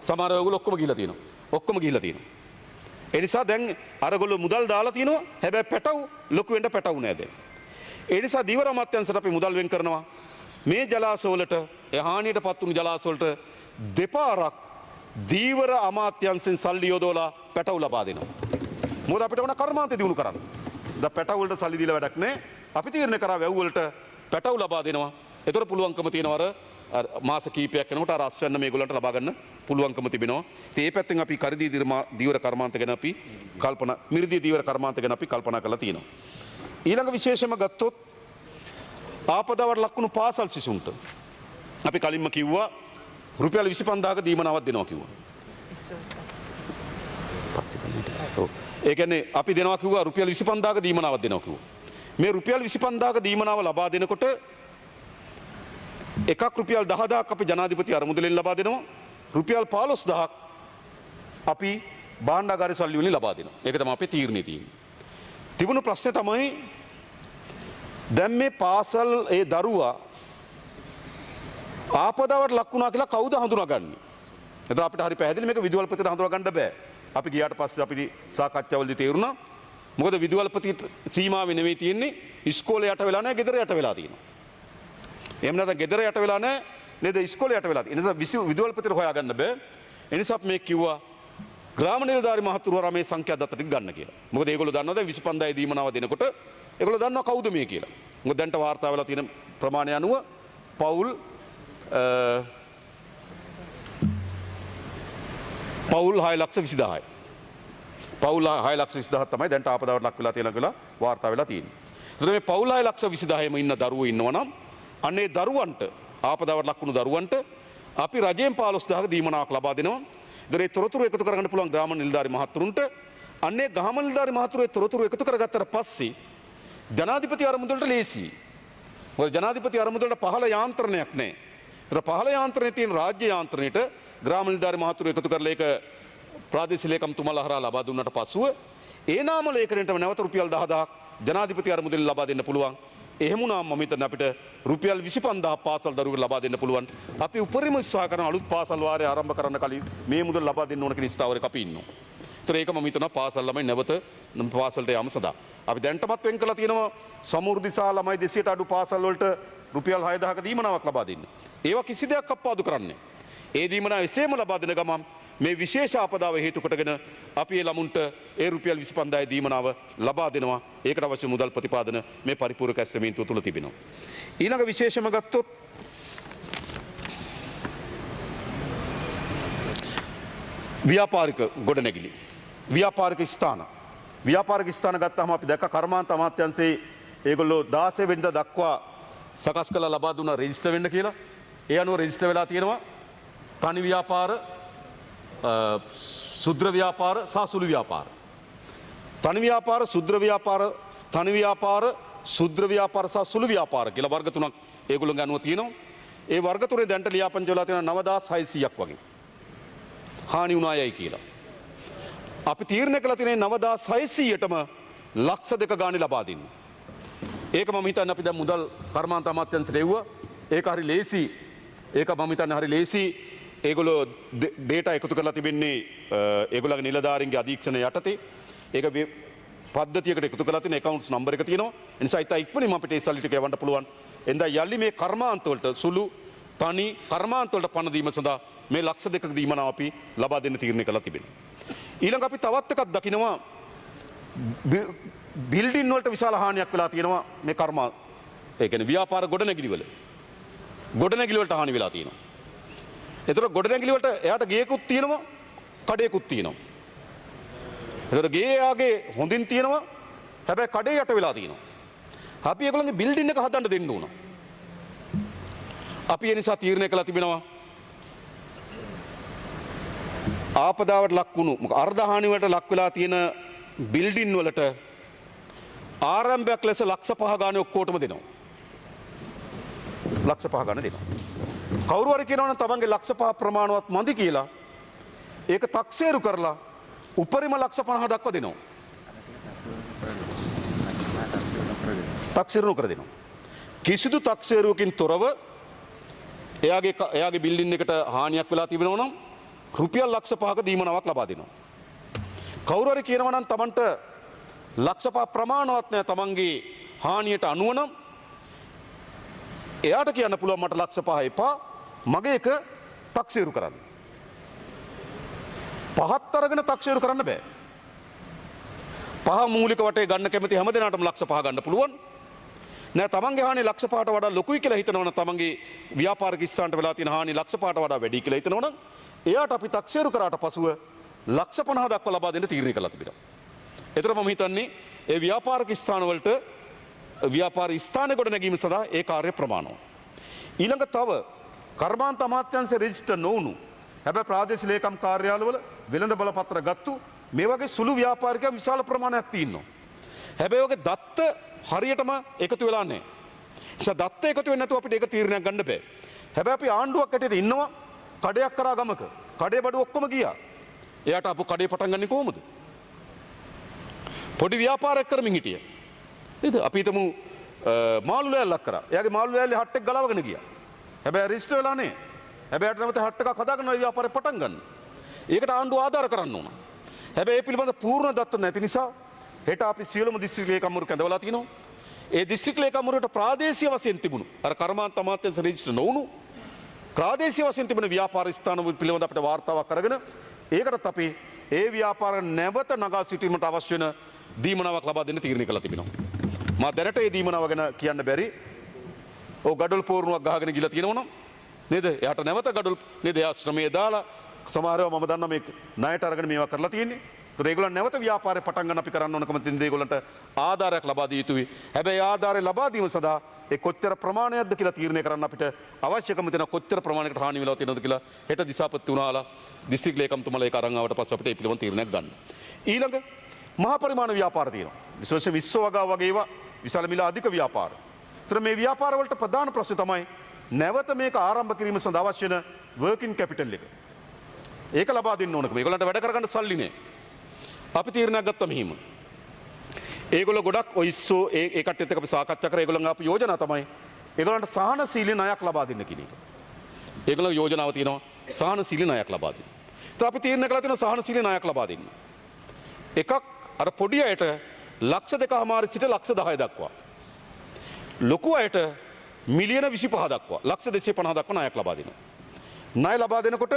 සමහර ඔයගොල්ලෝ ඔක්කොම ගිහිලා තියෙනවා. ඔක්කොම ගිහිලා තියෙනවා. ඒ නිසා දැන් අරගොල්ලෝ මුදල් දාලා තිනවා. හැබැයි පැටවු ලොකු වෙන්න පැටවු නෑ දැන්. ඒ නිසා දීවර අමාත්‍යාංශයට අපි මුදල් වෙන් කරනවා. මේ ජලාශවලට හානියටපත් වුණු ජලාශවලට දෙපාරක් දීවර අමාත්‍යාංශෙන් සල්ලි යොදවලා පැටවු ලබා දෙනවා. මොකද අපිට ඕන කර්මාන්තය දිනු කරන්න. දැන් පැටවු වලට සල්ලි දීලා වැඩක් නෑ. අපි තීරණය කරා වැව් වලට පැටවු ලබා දෙනවා. ඒතර පුළුවන්කම තියෙනවා අර මාස කීපයක් යනකොට අර අස්වැන්න මේගොල්ලන්ට ලබා ගන්න පුළුවන්කම තිබෙනවා. ඉතින් මේ පැත්තෙන් අපි කරදී දීවර කර්මාන්ත ගැන අපි කල්පනා මිරිදී දීවර කර්මාන්ත ගැන අපි කල්පනා කරලා තියෙනවා. ඊළඟ විශේෂම ගත්තොත් ආපදාවට ලක්වුණු පාසල් සිසුන්ට අපි කලින්ම කිව්වා රුපියල් 25000ක දීමනාවක් දෙනවා කිව්වා. ඒ කියන්නේ අපි දෙනවා කිව්වා රුපියල් 25000ක දීමනාවක් දෙනවා කිව්වා. මේ රුපියල් 25000ක දීමනාව ලබා දෙනකොට එකක් රුපියල් 10000ක් අපි ජනාධිපති අරමුදලෙන් ලබා දෙනවා. රුපියල් 15000ක් අපි භාණ්ඩාගාරය සල්ලි වලින් ලබා දෙනවා. ඒක තමයි අපේ තීරණේ තියෙන්නේ. තිබුණු ප්‍රශ්නේ තමයි දැන් මේ පාසල් ඒ දරුවා ආපදාවට ලක් වුණා කියලා කවුද හඳුනාගන්නේ? එතන අපිට හරි පැහැදිලි මේක විදුහල්පතිට හඳුනා ගන්න බෑ. අපි ගියාට පස්සේ අපිට සාකච්ඡාවලදී තේරුණා මොකද විදුහල්පතිට සීමාවෙ නෙවෙයි තියෙන්නේ ඉස්කෝලේ යට වෙලා නැහැ ගෙදර යට වෙලා තියෙනවා. එහෙම නැත්නම් ගෙදර යට වෙලා නැහැ නේද ඉස්කෝලේ යට වෙලා තියෙනවා. ඒ නිසා විදුහල්පතිට හොයාගන්න බෑ. ඒ නිසා මේ කිව්වා ග්‍රාම නිලධාරි මහතුරුවරා මේ සංඛ්‍යා දත්තට ගන්න කියලා. මොකද ඒගොල්ලෝ දන්නවා දැන් 25000 දීමනාව දෙනකොට ඒගොල්ලෝ දන්නවා කවුද මේ කියලා. මොකද දැන්ට වාර්තා වෙලා තියෙන ප්‍රමාණය අනුව පවුල් 6,20,000යි. පවුල් 6,20,000 තමයි දැන්ට ආපදාවට ලක් වෙලා තියෙන කියලා වාර්තා වෙලා තියෙන්නේ. එතකොට මේ පවුල් 6,20,000ම ඉන්න දරුවෝ ඉන්නවනම් අන්නේ දරුවන්ට ආපදාවට ලක් වුණු දරුවන්ට අපි රජයෙන් 15,000ක දීමනාවක් ලබා දෙනවා. ඒ තොරතුරු එකතු කරගන්න පුළුවන් ග්‍රාම නිලධාරි මහතුරුන්ට අන්නේ ග්‍රාම නිලධාරි මහතුරුගේ තොරතුරු එකතු කරගත්තට පස්සේ ජනාධිපති අරමුදලට ලේසියි. මොකද ජනාධිපති අරමුදලට පහළ යාන්ත්‍රණයක් නැහැ. ඒතර පහළ යාන්ත්‍රණයේ තියෙන රාජ්‍ය යාන්ත්‍රණයට ග්‍රාම නිලධාරි මහතුරු එකතු කරලා ඒක ප්‍රාදේශීය ලේකම්තුමාලා හරහා ලබා දුන්නාට පසුව ඒ නාම ලේඛනයටම නැවත රුපියල් 10000ක් ජනාධිපති අරමුදලෙන් ලබා දෙන්න පුළුවන්. එහෙම වුණාම මම හිතන්නේ අපිට රුපියල් 25000 පාසල් දරුවෙකුට ලබා දෙන්න පුළුවන්. අපි උපරිම උත්සාහ කරන අලුත් පාසල් වාරය ආරම්භ කරන්න කලින් මේ මුදල් ලබා දෙන්න ඕන කියන ස්ථාවරයක අපි ඉන්නවා. ඒතර ඒක මම හිතනවා පාසල් ළමයි නැවත පාසලට යාම සඳහා. අපි දැන්ටමත් වෙන් කළා තියෙනවා සමෘද්ධිසා ළමයි 200ට අඩු පාසල් වලට රුපියල් 6000ක දීමනාවක් ලබා දෙන්න. ඒවා කිසි දෙයක් අප්පාදු කරන්නේ. ඒ දීමනාව එසේම ලබා දෙන ගමන් මේ විශේෂ ආපදාව හේතු කොටගෙන අපි ඒ ළමුන්ට ඒ රුපියල් 25000 දීමනාව ලබා දෙනවා. ඒකට අවශ්‍ය මුදල් ප්‍රතිපාදන මේ පරිපූර්ණක ඇස්තමේන්තුව තුළ තිබෙනවා. ඊළඟ විශේෂම ගත්තොත් ව්‍යාපාරික ගොඩනැගිලි. ව්‍යාපාරික ස්ථාන. ව්‍යාපාරික ස්ථාන ගත්තාම අපි දැක්ක කර්මාන්ත අමාත්‍යාංශයේ ඒගොල්ලෝ 16 වෙනිදා දක්වා සකස් කළ ලබා දුන්න රෙජිස්ටර් වෙන්න කියලා. ඒ අනුව රෙජිස්ටර් වෙලා තියෙනවා තනි ව්‍යාපාර, සුද්‍ර ව්‍යාපාර සහ සුළු ව්‍යාපාර. තනි ව්‍යාපාර, සුද්‍ර ව්‍යාපාර, තනි ව්‍යාපාර, සුද්‍ර ව්‍යාපාර සහ සුළු ව්‍යාපාර කියලා වර්ග තුනක් ඒගොල්ලෝගේ අනුව තියෙනවා. ඒ වර්ග තුනේ දැන්ට ලියාපදිංචි වෙලා තියෙනවා 9600ක් වගේ. හානි වුණායයි කියලා. අපි තීරණය කළා තියෙන්නේ 9600ටම ලක්ෂ 2 ගාණේ ලබා දෙන්න. ඒක මම හිතන්නේ අපි දැන් මුදල් කර්මාන්ත අමාත්‍යාංශයට එව්වා. ඒක හරි ලේසි. ඒක මම හිතන්නේ හරි ලේසි. ඒගොල්ලෝ ඩේටා එකතු කරලා තිබෙන්නේ ඒගොල්ලන්ගේ නිලධාරීන්ගේ අධීක්ෂණය යටතේ. ඒක පද්ධතියකට එකතු කරලා තියෙන accounts number එක තියෙනවා. ඒ නිසා ඉතින් ඉක්මනින්ම අපිට ඒ සල්ලි ටික යවන්න පුළුවන්. එඳා යලි මේ කර්මාන්ත වලට සුළු තනි කර්මාන්ත වලට පණ දීම සඳහා මේ ලක්ෂ 2ක දීමනාව අපි ලබා දෙන්න තීරණය කළා තිබෙනවා. ඊළඟ අපි තවත් එකක් දකිනවා බිල්ඩින් වලට විශාල හානියක් වෙලා තියෙනවා මේ කර්මාන්ත. ඒ කියන්නේ ව්‍යාපාර ගොඩනැගිලි වල. ගොඩනැගිලි වලට හානි වෙලා තියෙනවා. ඒතර ගොඩනැගිලි වලට එයාට ගේකුත් තියෙනවා, කඩේකුත් තියෙනවා. ඒතර ගේ යාගේ හොඳින් තියෙනවා, හැබැයි කඩේ යට වෙලා තියෙනවා. අපි ඒගොල්ලන්ගේ බිල්ඩින් එක හදන්න දෙන්න ඕන. අපි ඒ නිසා තීරණය කළා තිබෙනවා ආපදාවට ලක් වුණු අර්ධ හානි වලට ලක් වෙලා තියෙන බිල්ඩින් වලට ආරම්භයක් ලෙස ලක්ෂ 5 ගානේ ඔක්කොටම දෙනවා. ලක්ෂ 5 ගානේ දෙනවා. කවුරු හරි කියනවනම් තමන්ගේ ලක්ෂ 5 ප්‍රමාණවත් මදි කියලා ඒක තක්සේරු කරලා උපරිම ලක්ෂ 50 දක්වා දෙනවා. තක්සේරු නොකර දෙනවා. කිසිදු තක්සේරුවකින් තොරව එයාගේ බිල්ඩින් එකට හානියක් වෙලා තිබෙනවා නම් රුපියල් ලක්ෂ 5ක දීමනාවක් ලබා දෙනවා. කවුරු හරි කියනවා නම් Tamanට ලක්ෂ 5 ප්‍රමාණවත් නැහැ තමන්ගේ හානියට අනුව නම් එයාට කියන්න පුළුවන් මට ලක්ෂ 5 එපා මගේ එක තක්සේරු කරන්න. පහත් අරගෙන තක්සේරු කරන්න බෑ. පහ මූලික වටේ ගන්න කැමති හැම දෙනාටම ලක්ෂ 5 ගන්න පුළුවන්. නෑ තමන්ගේ හානිය ලක්ෂ 5ට වඩා ලොකුයි කියලා හිතනවනම් තමන්ගේ ව්‍යාපාරික ස්ථානට වෙලා තියෙන හානිය ලක්ෂ 5ට වඩා වැඩි කියලා හිතනවනම් එයාට අපි තක්සේරු කරාට පසුව ලක්ෂ 50 දක්වා ලබා දෙන්න තීරණය කළා තිබෙනවා. ඒතර මම හිතන්නේ ඒ ව්‍යාපාරික ස්ථානවලට ව්‍යාපාර ස්ථාන කොට නැගීම සඳහා ඒ කාර්ය ප්‍රමාණව. ඊළඟ තව කර්මාන්ත අමාත්‍යාංශ රෙජිස්ටර් නොවුණු හැබැයි ප්‍රාදේශීය ලේකම් කාර්යාලවල වෙළඳ බලපත්‍ර ගත්තු මේ වගේ සුළු ව්‍යාපාරිකයන් විශාල ප්‍රමාණයක් තියෙනවා. හැබැයි ඔගේ දත්ත හරියටම එකතු වෙලා නැහැ. නිසා දත්ත එකතු වෙන්නේ නැතුව අපිට ඒක තීරණයක් ගන්න බෑ. හැබැයි අපි ආණ්ඩුවක් ඇටියට ඉන්නවා කඩයක් කරා ගමක. කඩේ බඩු ඔක්කොම ගියා. එයාට අපු කඩේ පටන් ගන්නේ කොහොමද? පොඩි ව්‍යාපාරයක් කරමින් හිටිය. නේද? අපි හිතමු මාළු ලෑල්ලක් කරා. එයාගේ මාළු ලෑල්ලේ හට් එක ගලවගෙන ගියා. හැබැයි රෙජිස්ටර් වෙලා නැහැ. හැබැයි නැවත හට් එකක් හදාගෙන ව්‍යාපාරේ පටන් ගන්න. ඒකට ආණ්ඩුව ආධාර කරන්න ඕන. හැබැයි ඒ පිළිබඳ පූර්ණ දත්ත නැති නිසා හෙට අපි සියලුම දිස්ත්‍රික් ලේකම්වරු කැඳවලා තිනවා. ඒ දිස්ත්‍රික් ලේකම්වරුන්ට ප්‍රාදේශීය වශයෙන් තිබුණු අර කර්මාන්ත අමාත්‍යාංශ රෙජිස්ටර් නොවුණු ප්‍රාදේශීය වශයෙන් තිබෙන ව්‍යාපාර ස්ථාන පිළිබඳ අපිට වාර්තාවක් අරගෙන ඒකටත් අපි ඒ ව්‍යාපාර නැවත නගා සිටීමට අවශ්‍ය වෙන දීමනාවක් ලබා දෙන්න තීරණය කළා තිබෙනවා. මා දැනට ඒ දීමනාව ගැන කියන්න බැරි. ඔව් ගඩොල් පෝරුණුවක් ගහගෙන ගිහලා තියෙනවනම් නේද? එයාට නැවත ගඩොල් නේද? එයා ශ්‍රමයේ දාලා සමහරව මම දන්නා මේ ණයට අරගෙන මේවා කරලා තියෙන්නේ. ඒතර ඒගොල්ලන් නැවත ව්‍යාපාරේ පටන් ගන්න අපි කරන්න ඕනකම තියෙන දේ ඒගොල්ලන්ට ආධාරයක් ලබා දිය යුතුයි. හැබැයි ආධාරය ලබා දීම සඳහා ඒ කොච්චර ප්‍රමාණයක්ද කියලා තීරණය කරන්න අපිට අවශ්‍යකම තියෙන කොච්චර ප්‍රමාණයකට හානි වෙලා තියෙනවද කියලා හෙට දිසාපති වුණාලා දිස්ත්‍රික් ලේකම්තුමාලා ඒක අරන් ආවට පස්සේ අපිට ඒ පිළිබඳ තීරණයක් ගන්න. ඊළඟ මහා පරිමාණ ව්‍යාපාර තියෙනවා. විශේෂයෙන් විශ්ව වගා වගේ ඒවා විශාල මිල අධික ව්‍යාපාර. ඒතර මේ ව්‍යාපාර වලට ප්‍රධාන ප්‍රශ්නේ තමයි නැවත මේක ආරම්භ කිරීම සඳහා අවශ්‍ය වෙන වර්කින් කැපිටල් එක. ඒක ලබා දෙන්න ඕනකම. ඒගොල්ලන්ට වැඩ කරගන්න සල්ලි නෑ. අපි තීරණයක් ගත්තා මෙහිම. ඒගොල්ලෝ ගොඩක් ඔයිස්සෝ ඒ කට්ටියත් එක්ක අපි සාකච්ඡා කරා. ඒගොල්ලන් ආපු යෝජනා තමයි ඒගොල්ලන්ට සහනශීලී ණයක් ලබා දෙන්න කියන එක. ඒගොල්ලෝ යෝජනාව තියෙනවා සහනශීලී ණයක් ලබා දෙන්න. ඒත් අපි තීරණය කළා තියෙනවා සහනශීලී ණයක් ලබා දෙන්න. එකක් අර පොඩි අයට ලක්ෂ 2.5 සිට ලක්ෂ 10 දක්වා. ලොකු අයට මිලියන 25 දක්වා ලක්ෂ 250 දක්වා ණයක් ලබා දෙනවා. ණය ලබා දෙනකොට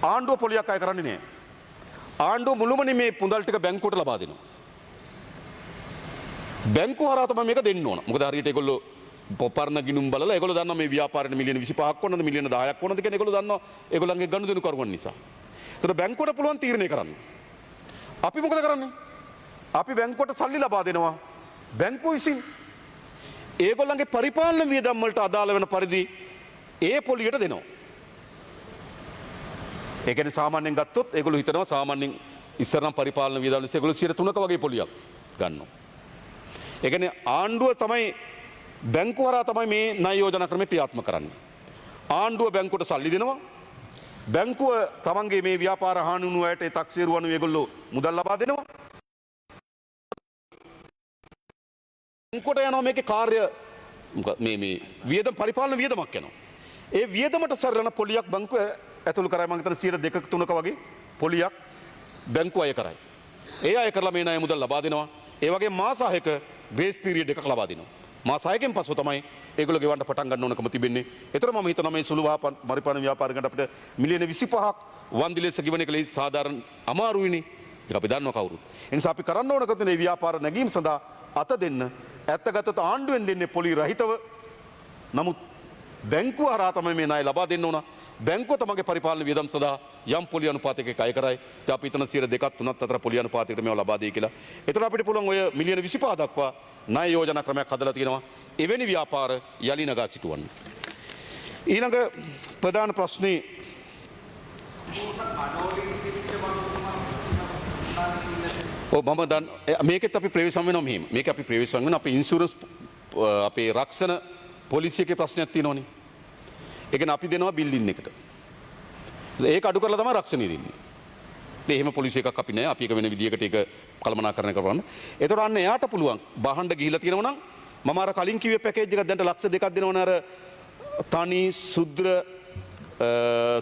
ආණ්ඩුව පොලියක් අය කරන්නේ නැහැ. ආණ්ඩුව මුළුමනින් මේ පුඳල් ටික බැංකුවට ලබා දෙනවා. බැංකුව හරහා තමයි මේක දෙන්න ඕන. මොකද හරියට ඒගොල්ලෝ පරණ ගිණුම් බලලා ඒගොල්ලෝ දන්නවා මේ ව්‍යාපාරෙට මිලියන 25ක් ඕනද මිලියන 10ක් ඕනද කියන ඒගොල්ලෝ දන්නවා ඒගොල්ලන්ගේ ගනුදෙනු කරුවන් නිසා. ඒතර බැංකුවට පුළුවන් තීරණය කරන්න. අපි මොකද කරන්නේ? අපි බැංකුවට සල්ලි ලබා දෙනවා. බැංකුව විසින් ඒගොල්ලන්ගේ පරිපාලන වියදම් වලට අදාළ වෙන පරිදි ඒ පොලියට දෙනවා. ඒ කියන්නේ සාමාන්‍යයෙන් ගත්තොත් ඒගොල්ලෝ හිතනවා සාමාන්‍යයෙන් ඉස්සරනම් පරිපාලන වියදම් වලට ඒගොල්ලෝ 3% වගේ පොලියක් ගන්නවා. ඒ කියන්නේ ආණ්ඩුව තමයි බැංකුව හරහා තමයි මේ ණය යෝජනා ක්‍රමය ක්‍රියාත්මක කරන්නේ. ආණ්ඩුව බැංකුවට සල්ලි දෙනවා. බැංකුව තමන්ගේ මේ ව්‍යාපාර හානි වුණු අයට ඒ තක්සේරු අනුව ඒගොල්ලෝ මුදල් ලබා දෙනවා. බැංකුවට යනවා මේකේ කාර්ය මේ වියදම් පරිපාලන වියදමක් යනවා. ඒ වියදමට සරලන පොලියක් බැංකුව ඇතුළු කරයි. මම හිතන්නේ 2%ක 3%ක වගේ පොලියක් බැංකුව අය කරයි. ඒ අය කරලා මේ ණය මුදල් ලබා දෙනවා. ඒ වගේ මාස 6ක ග්‍රේස් පීරියඩ් එකක් ලබා දෙනවා. මාස 6කින් පස්සෙ තමයි ඒගොල්ලෝ ගෙවන්න පටන් ගන්න ඕනකම තිබෙන්නේ. ඒතර මම හිතනවා මේ සුළු පරිපාලන ව්‍යාපාරිකයන්ට අපිට මිලියන 25ක් වන්දි ලෙස ගෙවන එක ලේසි සාධාරණ අමාරුයිනේ. ඒක අපි දන්නවා කවුරුත්. ඒ නිසා අපි කරන්න ඕනකම මේ ව්‍යාපාර නැගීම සඳහා අත දෙන්න. ඇත්ත ගත්තොත් ආණ්ඩුවෙන් දෙන්නේ පොලි රහිතව. නමුත් බැංකුව හරහා තමයි මේ ණය ලබා දෙන්න ඕන. බැංකුව තමගේ පරිපාලන වියදම් සඳහා යම් පොලි අනුපාතයක අය කරයි. ඉතින් අපි හිතන 2%, 3% අතර පොලි අනුපාතයකට මේවා ලබා දෙයි කියලා. ඒතර අපිට පුළුවන් ඔය මිලියන 25 දක්වා ණය යෝජනා ක්‍රමයක් හදලා තියෙනවා. එවැනි ව්‍යාපාර යලි නගා සිටුවන්න. ඊළඟ ප්‍රධාන ප්‍රශ්නේ මම දන් මේකෙත් අපි ප්‍රවේශම් වෙනවා මෙහෙම. මේක අපි ප්‍රවේශම් වෙන අපේ ඉන්ෂුරන්ස් අපේ රක්ෂණ පොලිසියකේ ප්‍රශ්නයක් තියෙනවනේ. ඒ කියන්නේ අපි දෙනවා බිල්ඩින් එකට. ඒක අඩු කරලා තමයි රක්ෂණය දෙන්නේ. ඒ එහෙම පොලිසිය එකක් අපි නෑ. අපි එක වෙන විදියකට ඒක කළමනාකරණය කරන්න. ඒතකොට අන්න එයාට පුළුවන් බහන්න ගිහිලා තියෙනවා නම් මම අර කලින් කිව්වේ පැකේජ් එකක් දැන්ට ලක්ෂ 2ක් දෙනවනේ අර තනි සුද්‍ර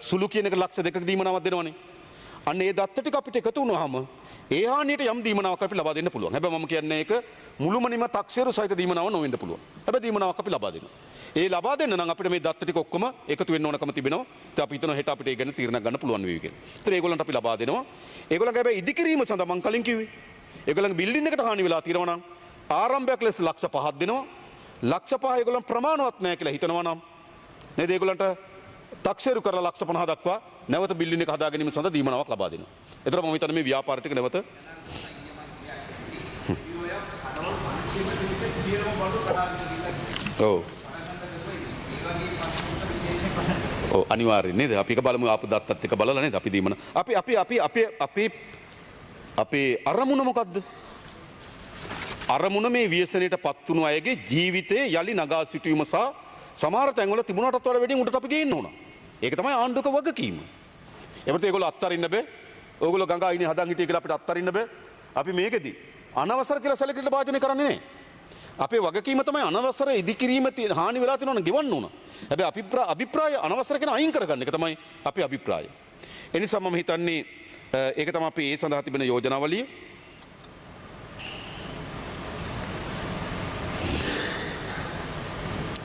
සුළු කියන එක ලක්ෂ 2ක දීමනාවක් දෙනවනේ. අන්න ඒ දත්ත ටික අපිට එකතු වුණාම ඒ හානියට යම් දීමනාවක් අපි ලබා දෙන්න පුළුවන්. හැබැයි මම කියන්නේ ඒක මුළුමනින්ම තක්සේරු සහිත දීමනාවක් නොවෙන්න පුළුවන්. හැබැයි දීමනාවක් අපි ලබා දෙනවා. ඒ ලබා දෙන්න නම් අපිට මේ දත්ත ටික ඔක්කොම එකතු වෙන්න ඕනකම තිබෙනවා. ඉතින් අපි හිතනවා හෙට අපිට ඒ ගැන තීරණයක් ගන්න පුළුවන් වෙයි කියලා. ඒතර ඒගොල්ලන්ට අපි ලබා දෙනවා. ඒගොල්ලන්ගේ හැබැයි ඉදිකිරීම සඳහා මම කලින් කිව්වේ. ඒගොල්ලන්ගේ බිල්ඩින් එකට හානි වෙලා තියෙනවා නම් ආරම්භයක් ලෙස ලක්ෂ 5ක් දෙනවා. ලක්ෂ 5 ඒගොල්ලන් ප්‍රමාණවත් නැහැ කියලා හිතනවා නම් නේද ඒගොල්ලන්ට තක්සේරු කරලා ලක්ෂ 50 දක්වා නැවත බිල්ඩින් එක හදා ගැනීම සඳහා දීමනාවක් ලබා දෙනවා. ඒතර මම හිතන්නේ මේ ව්‍යාපාර ටික නැවත අනිවාර්යෙන් නේද අපි එක බලමු ආපු දත්තත් එක බලලා නේද අපි දීමන අපේ අරමුණ මොකද්ද? අරමුණ මේ ව්‍යසනයට පත් වුණු අයගේ ජීවිතයේ යලි නගා සිටීම සහ සමහර තැන්වල තිබුණාටත් වඩා වැඩියෙන් උඩට අපි ගේන්න ඕන. ඒක තමයි ආණ්ඩුවක වගකීම. එබට ඒගොල්ලෝ අත්තරින්න බෑ. ඕගොල්ලෝ ගංගා අයිනේ හදන් හිටිය කියලා අපිට අත්තරින්න බෑ. අපි මේකෙදි අනවසර කියලා සැලකිලිට භාජනය කරන්නේ නැහැ. අපේ වගකීම තමයි අනවසර ඉදිකිරීම හානි වෙලා තියෙනවා නම් ගෙවන්න ඕන. හැබැයි අභිප්‍රාය අනවසර කියන අයින් කරගන්න එක තමයි අපේ අභිප්‍රාය. ඒ නිසා මම හිතන්නේ ඒක තමයි අපි ඒ සඳහා තිබෙන යෝජනාවලිය.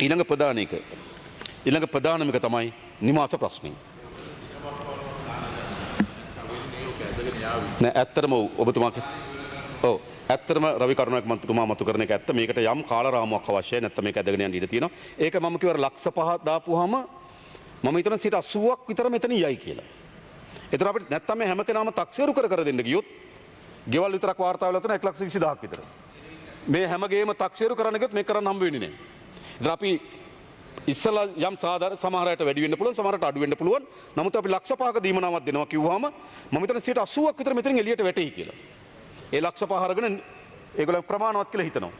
ඊළඟ ප්‍රධාන එක. ඊළඟ ප්‍රධානම එක තමයි නිවාස ප්‍රශ්නේ. නෑ ඇත්තටම ඔබතුමා ඔව් ඇත්තටම රවි කරුණානායක මන්ත්‍රීතුමා මතු කරන එක ඇත්ත. මේකට යම් කාල රාමුවක් අවශ්‍යයි. නැත්නම් මේක ඇදගෙන යන්න ඉඩ තියෙනවා. ඒක මම කිව්වා ලක්ෂ 5 දාපුවාම මම හිතන 80ක් විතර මෙතන යයි කියලා. ඒතර අපිට නැත්නම් මේ හැම කෙනාම තක්සේරු කර දෙන්න ගියොත් ගෙවල් විතරක් වාර්තා වෙලා තියෙන 1,20,000ක් විතර. මේ හැම ගේම තක්සේරු කරන්න ගියොත් මේක කරන්න හම්බ වෙන්නේ නැහැ. ඒතර අපි ඉස්සලා යම් සාධාරණ සමහරයට වැඩි වෙන්න පුළුවන් සමහරට අඩු වෙන්න පුළුවන්. නමුත් අපි ලක්ෂ 5ක දීමනාවක් දෙනවා කිව්වහම මම හිතන 80ක් විතර මෙතනින් එළියට වැටෙයි කියලා. ඒ ලක්ෂ 5 අරගෙන ඒගොල්ලෝ ප්‍රමාණවත් කියලා හිතනවා.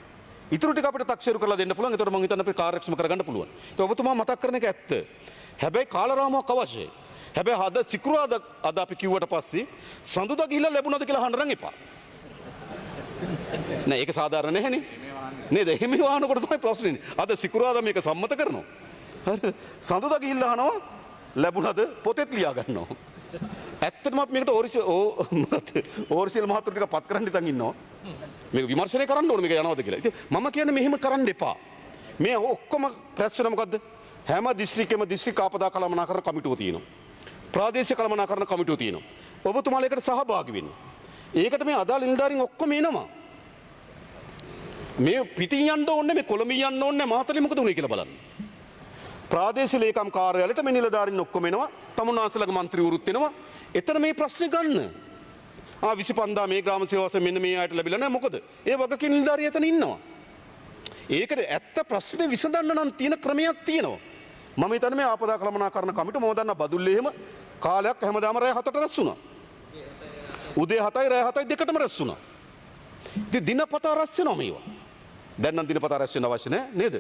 ඉතුරු ටික අපිට තක්සේරු කරලා දෙන්න පුළුවන්. ඒතකොට මම හිතන්නේ අපි කාර්යක්ෂම කරගන්න පුළුවන්. ඒක ඔබතුමා මතක් කරන එක ඇත්ත. හැබැයි කාලරාමුවක් අවශ්‍යයි. හැබැයි අද සිකුරාදා අද අපි කිව්වට පස්සේ සඳුදා ගිහිල්ලා ලැබුණාද කියලා අහන්න නම් එපා. නෑ ඒක සාධාරණ නැහැනේ. නේද? එහෙම වහනකොට තමයි ප්‍රශ්නේ. අද සිකුරාදා මේක සම්මත කරනවා. හරි. සඳුදා ගිහිල්ලා අහනවා ලැබුණාද පොතේත් ලියා ගන්නවා. ඇත්තටම අපි මේකට ඕරිසියල් මහතුරු ටික පත් කරන්න ඉතින් ඉන්නවා. මේක විමර්ශනය කරන්න ඕනේ මේක යනවාද කියලා. ඉතින් මම කියන්නේ මෙහෙම කරන්න එපා. මේ ඔක්කොම රැස් වෙන මොකද්ද? හැම දිස්ත්‍රික්කෙම දිස්ත්‍රික් ආපදා කළමනාකරණ කමිටුව තියෙනවා. ප්‍රාදේශීය කළමනාකරණ කමිටුව තියෙනවා. ඔබතුමාලා ඒකට සහභාගී වෙන්න. ඒකට මේ අදාළ නිලධාරීන් ඔක්කොම එනවා. මේ පිටින් යන්න ඕනේ මේ කොළඹින් යන්න ඕනේ මාතලේ මොකද උනේ කියලා බලන්න. ප්‍රාදේශීය ලේකම් කාර්යාලයට මේ නිලධාරීන් ඔක්කොම එනවා. තමුන්නාන්සලගේ മന്ത്രിවරුත් එනවා. එතන මේ ප්‍රශ්නේ ගන්න. 25 මේ ග්‍රාම සේවාස මෙන්න මේ ආයත ලැබිලා නැහැ මොකද? ඒ වගකීම් නිලධාරිය එතන ඉන්නවා. ඒකට ඇත්ත ප්‍රශ්නේ විසඳන්න නම් තියෙන ක්‍රමයක් තියෙනවා. මම හිතන්නේ මේ ආපදා කළමනාකරණ කමිටුව මම දන්නා බදුල්ලේ එහෙම කාලයක් හැමදාම රැය 7ට රැස් වුණා. උදේ 7යි රැය 7යි දෙකටම රැස් වුණා. ඉතින් දිනපතා රැස් වෙනවා මේවා. දැන් නම් දිනපතා රැස් වෙන්න අවශ්‍ය නැහැ නේද?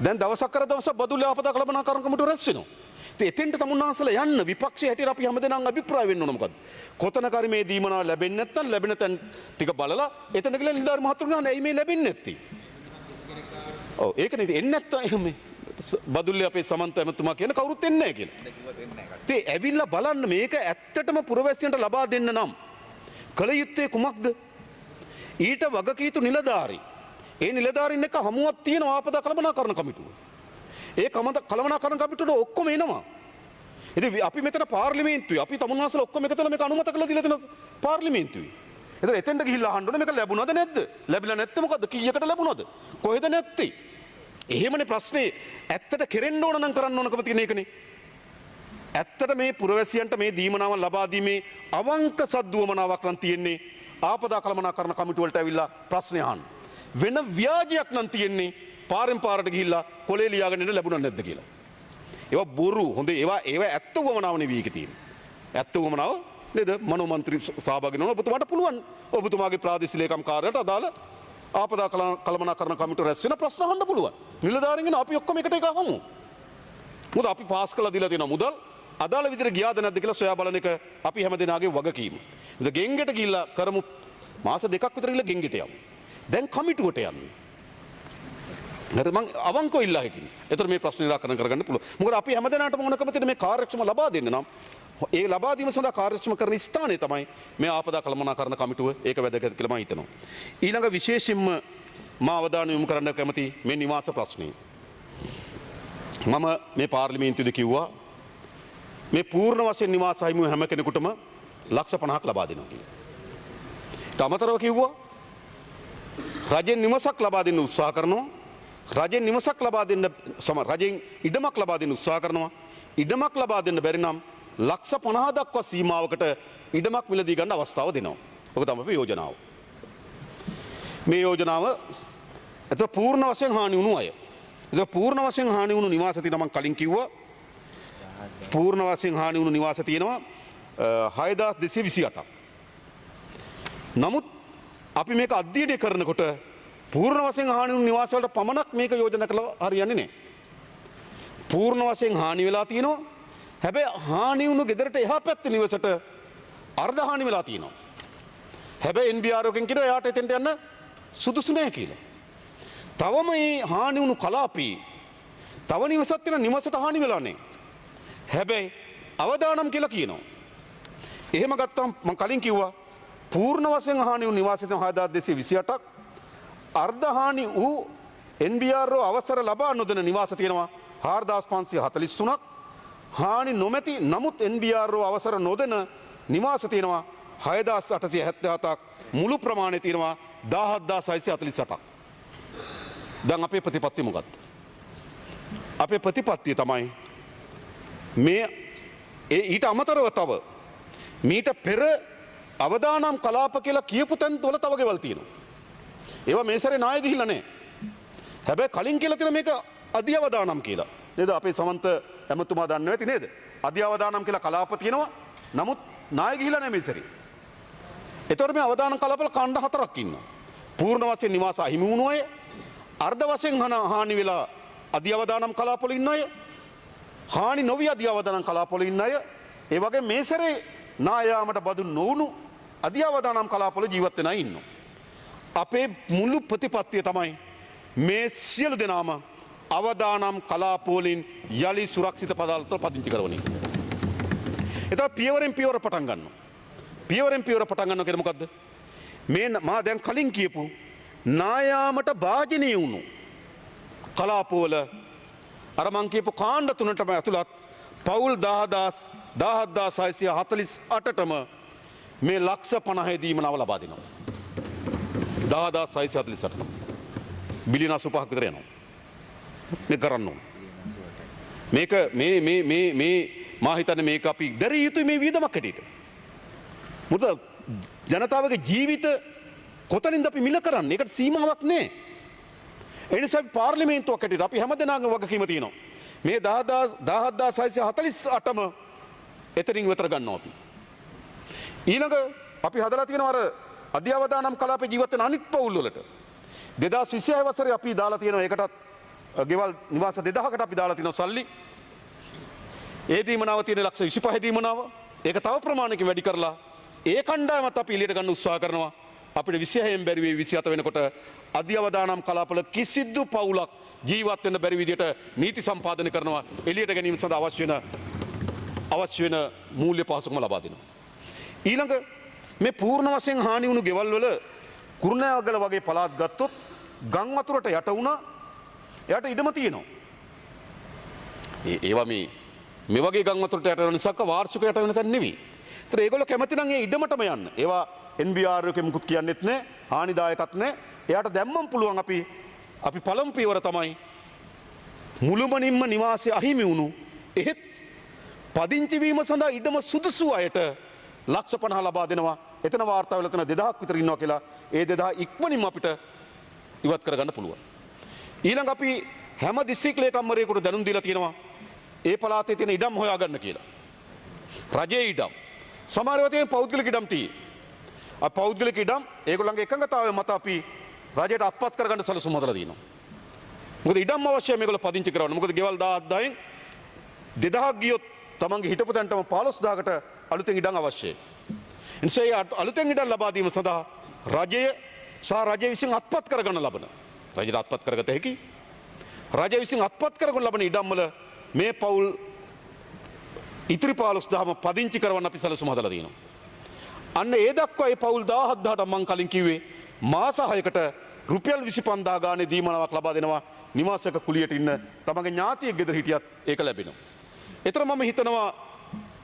දැන් දවසක් කර දවසක් බදුල්ලේ ආපදා කළමනාකරණ කමිටුව රැස් වෙනවා. ඉතින් එතෙන්ට තමුන්නාන්සලා යන්න විපක්ෂයේ හැටියට අපි හැමදෙනාම අභිප්‍රාය වෙන්න ඕන මොකද්ද? කොතනකරි මේ දීමනාව ලැබෙන්නේ නැත්නම් ලැබෙන තැන් ටික බලලා එතන ගිහලා නිලධාරි මහතුරු ගන්න ඇයි මේ ලැබෙන්නේ නැත්තේ? ඔව් ඒකනේ ඉතින් එන්නේ නැත්තම් එහෙම බදුල්ලේ අපේ සමන්ත ඇමතුමා කියන කවුරුත් එන්නේ නැහැ කියලා. ඉතින් ඇවිල්ලා බලන්න මේක ඇත්තටම පුරවැසියන්ට ලබා දෙන්න නම් කල යුත්තේ කුමක්ද? ඊට වගකීතු නිලධාරි. ඒ නිලධාරීන් එක හමුවක් තියෙන ආපදා කළමනාකරණ කමිටුව. ඒ කළමනාකරණ කමිටුවට ඔක්කොම එනවා. ඉතින් අපි මෙතන පාර්ලිමේන්තුවේ අපි තමුන්නාන්සලා ඔක්කොම එකතන මේක අනුමත කරලා දීලා තියෙන පාර්ලිමේන්තුවේ. එතන එතෙන්ට ගිහිල්ලා අහන්න ඕනේ මේක ලැබුණාද නැද්ද? ලැබිලා නැත්නම් මොකද්ද? කීයකට ලැබුණාද? කොහෙද නැත්තේ? එහෙමනේ ප්‍රශ්නේ. ඇත්තට කෙරෙන්න ඕන නම් කරන්න ඕනකම තියෙන එකනේ. ඇත්තට මේ පුරවැසියන්ට මේ දීමනාව ලබා දීමේ අවංක සද්දුවමනාවක් නම් තියෙන්නේ ආපදා කළමනාකරණ කමිටුව වලට ඇවිල්ලා ප්‍රශ්න අහන්න. වෙන ව්‍යාජයක් නම් තියෙන්නේ පාරෙන් පාරට ගිහිල්ලා කොලේ ලියාගෙන ඉන්න ලැබුණා නැද්ද කියලා. ඒවා බොරු. හොඳ ඒවා ඇත්ත වමනාව නෙවෙයි ඒකේ තියෙන්නේ. ඇත්ත වමනාව නේද? මනෝ මන්ත්‍රී සහභාගී වෙනවා. ඔබතුමාට පුළුවන් ඔබතුමාගේ ප්‍රාදේශීය ලේකම් කාර්යාලයට අදාළ ආපදා කළමනාකරණ කමිටුව රැස් වෙන ප්‍රශ්න අහන්න පුළුවන්. නිලධාරීන්ගෙන අපි ඔක්කොම එකට එක අහමු. මොකද අපි පාස් කළා දීලා තියෙන මුදල් අදාළ විදිහට ගියාද නැද්ද කියලා සොයා බලන එක අපි හැමදෙනාගේ වගකීම. ඉතින් ගෙන්ගෙට ගිහිල්ලා කරමු මාස 2ක් විතර ගිහිල්ලා ගෙන්ගෙට යමු. දැන් කමිටුවට යන්න. හරි මං අවංකව ඉල්ලා හිටින්නේ. ඒතර මේ ප්‍රශ්න නිරාකරණය කරගන්න පුළුවන්. මොකද අපි හැමදෙනාටම ඕනකම තියෙන මේ කාර්යක්ෂම ලබා දෙන්න නම් ඒ ලබා දීම සඳහා කාර්යක්ෂම කරන ස්ථානය තමයි මේ ආපදා කළමනාකරණ කමිටුව. ඒක වැදගත් කියලා මම හිතනවා. ඊළඟ විශේෂයෙන්ම මා අවධානය යොමු කරන්න කැමති මේ නිවාස ප්‍රශ්නේ. මම මේ පාර්ලිමේන්තුවේදී කිව්වා මේ පූර්ණ වශයෙන් නිවාස අහිමි හැම කෙනෙකුටම ලක්ෂ 50ක් ලබා දෙනවා කියලා. ඊට අමතරව කිව්වා රජෙන් නිවසක් ලබා දෙන්න උත්සාහ කරනවා. රජෙන් නිවසක් ලබා දෙන්න රජෙන් ඉඩමක් ලබා දෙන්න උත්සාහ කරනවා. ඉඩමක් ලබා දෙන්න බැරි නම් ලක්ෂ 50 දක්වා සීමාවකට ඉඩමක් මිලදී ගන්න අවස්ථාව දෙනවා. ඔක තමයි අපේ යෝජනාව. මේ යෝජනාව එතන පූර්ණ වශයෙන් හානි වුණු අය. එතන පූර්ණ වශයෙන් හානි වුණු නිවාස තියෙනවා මම කලින් කිව්වා. පූර්ණ වශයෙන් හානි වුණු නිවාස තියෙනවා 6228ක්. නමුත් අපි මේක අධ්‍යයනය කරනකොට පූර්ණ වශයෙන් හානි වුණු නිවාස වලට පමණක් මේක යෝජනා කළා හරියන්නේ නැහැ. පූර්ණ වශයෙන් හානි වෙලා තියෙනවා. හැබැයි හානි වුණු ගෙදරට එහා පැත්තේ නිවසට අර්ධ හානි වෙලා තියෙනවා. හැබැයි NBR එකෙන් කියනවා එයාට එතෙන්ට යන්න සුදුසු නැහැ කියලා. තවම මේ හානි වුණු කලාපී තව නිවසක් තියෙන නිවසට හානි වෙලා නැහැ. හැබැයි අවදානම් කියලා කියනවා. එහෙම ගත්තම මම කලින් කිව්වා පූර්ණ වශයෙන් හානි වුණු නිවාස තියෙන 6228ක් අර්ධ හානි වූ NBR අවසර ලබා නොදෙන නිවාස තියෙනවා 4543ක්. හානි නොමැති නමුත් NBR අවසර නොදෙන නිවාස තියෙනවා 6877ක්. මුළු ප්‍රමාණය තියෙනවා 17648ක්. දැන් අපේ ප්‍රතිපත්තිය මොකක්ද? අපේ ප්‍රතිපත්තිය තමයි මේ ඊට අමතරව තව මීට පෙර අවදානම් කලාප කියලා කියපු තැන් වල තව ගෙවල් තියෙනවා. ඒවා මේ සැරේ නාය ගිහිල්ලා නැහැ. හැබැයි කලින් කියලා තියෙන මේක අධි අවදානම් කියලා. නේද? අපේ සමන්ත ඇමතුමා දන්නව ඇති නේද? අධි අවදානම් කියලා කලාප තියෙනවා. නමුත් නාය ගිහිල්ලා නැහැ මේ සැරේ. ඒතකොට මේ අවදානම් කලාපවල ඛණ්ඩ 4ක් ඉන්නවා. පූර්ණ වශයෙන් නිවාස අහිමි වුණු අය, අර්ධ වශයෙන් හානි වෙලා අධි අවදානම් කලාපවල ඉන්න අය, හානි නොවි අධි අවදානම් කලාපවල ඉන්න අය, ඒ වගේ මේ සැරේ නායාමට බදු නොවුණු අධි අවදානම් කලාපවල ජීවත් වෙන අය ඉන්නවා. අපේ මුළු ප්‍රතිපත්තිය තමයි මේ සියලු දෙනාම අවදානම් කලාපවලින් යලි සුරක්ෂිත පදාලවල පදිංචි කරවන එක. ඒතර පියවරෙන් පියවර පටන් ගන්නවා. පියවරෙන් පියවර පටන් ගන්නවා කියන්නේ මොකද්ද? මේ මා දැන් කලින් කියපු නායාමට භාජනීය වුණු කලාපවල අර මං කියපු කාණ්ඩ තුනටම ඇතුළත් පවුල් 17648ටම මේ ලක්ෂ 50 දීමනාව ලබා දෙනවා. 10648ට බිලියන 85ක් විතර යනවා. මේ කරන්න ඕන. මේක මේ මා හිතන්නේ මේක අපි දැරිය යුතුයි මේ වියදමක් හැටියට. මොකද ජනතාවගේ ජීවිත කොතනින්ද අපි මිල කරන්නේ? ඒකට සීමාවක් නැහැ. ඒ නිසා පාර්ලිමේන්තුවක් හැටියට අපි හැමදෙනාගේම වගකීම තියෙනවා. මේ 17648ම එතනින් විතර ගන්නවා අපි. ඊළඟ අපි හදලා තියෙනවා අර අධ්‍යවදානම් කලාපේ ජීවත් වෙන අනිත් පවුල් වලට 2026 වසරේ අපි දාලා තියෙනවා ඒකටත් ගෙවල් නිවාස 2000කට අපි දාලා තියෙනවා සල්ලි. ඒ දීමනාව තියෙන ලක්ෂ 25 දීමනාව ඒක තව ප්‍රමාණයකින් වැඩි කරලා ඒ කණ්ඩායමත් අපි එළියට ගන්න උත්සාහ කරනවා. අපිට 26න් බැරි වෙයි 27 වෙනකොට අධ්‍යවදානම් කලාපවල කිසිදු පවුලක් ජීවත් වෙන්න බැරි විදියට නීති සම්පාදනය කරනවා. එළියට ගැනීම සඳහා අවශ්‍ය වෙන මූල්‍ය පහසුකම් ලබා දෙනවා. ඊළඟ මේ පූර්ණ වශයෙන් හානි වුණු ගෙවල් වල කුරුණෑගල වගේ පළාත් ගත්තොත් ගම් වතුරට යට වුණා. එයාට ඉඩම තියෙනවා. ඒවා මේ වගේ ගම් වතුරට යට වෙන නිසා වාර්ෂික යට වෙන තැන නෙවෙයි. ඒතර ඒගොල්ලෝ කැමති නම් ඒ ඉඩමටම යන්න. ඒවා NBR එකේ මුකුත් කියන්නෙත් නැහැ. හානිදායකත් නැහැ. එයාට දැම්මම පුළුවන් අපි පළමු පියවර තමයි මුළුමනින්ම නිවාසය අහිමි වුණු එහෙත් පදිංචි වීම සඳහා ඉඩම සුදුසු අයට ලක්ෂ 50 ලබා දෙනවා. එතන වාර්තා වෙලා තියෙන 2000ක් විතර ඉන්නවා කියලා. ඒ 2000 ඉක්මනින්ම අපිට ඉවත් කරගන්න පුළුවන්. ඊළඟ අපි හැම දිස්ත්‍රික් ලේකම්වරයෙකුට දැනුම් දීලා තියෙනවා ඒ පළාතේ තියෙන ඉඩම් හොයාගන්න කියලා. රජයේ ඉඩම්. සමහර ඒවා තියෙන පෞද්ගලික ඉඩම් තියෙන්නේ. පෞද්ගලික ඉඩම් ඒගොල්ලන්ගේ එකඟතාවය මත අපි රජයට අත්පත් කරගන්න සැලසුම් හදලා තියෙනවා. මොකද ඉඩම් අවශ්‍යයි මේගොල්ලෝ පදිංචි කරවන්න. මොකද ගෙවල් 10000න් 2000ක් ගියොත් තමන්ගේ හිටපු තැනටම 15000කට අලුතෙන් ඉඩම් අවශ්‍යයි. එනිසා අලුතෙන් ඉඩම් ලබා දීම සඳහා රජය සහ රජය විසින් අත්පත් කරගන්න ලබන රජයට අත්පත් කරගත හැකි රජය විසින් අත්පත් කරගනු ලබන ඉඩම්වල මේ පවුල් ඉතිරි 15000ම පදිංචි කරවන්න අපි සැලසුම් හදලා තියෙනවා. අන්න ඒ දක්වා ඒ පවුල් 17000ට මම කලින් කිව්වේ මාස 6කට රුපියල් 25000 ගානේ දීමනාවක් ලබා දෙනවා නිවාසයක කුලියට ඉන්න තමන්ගේ ඥාතියෙක් ගෙදර හිටියත් ඒක ලැබෙනවා. ඒතර මම හිතනවා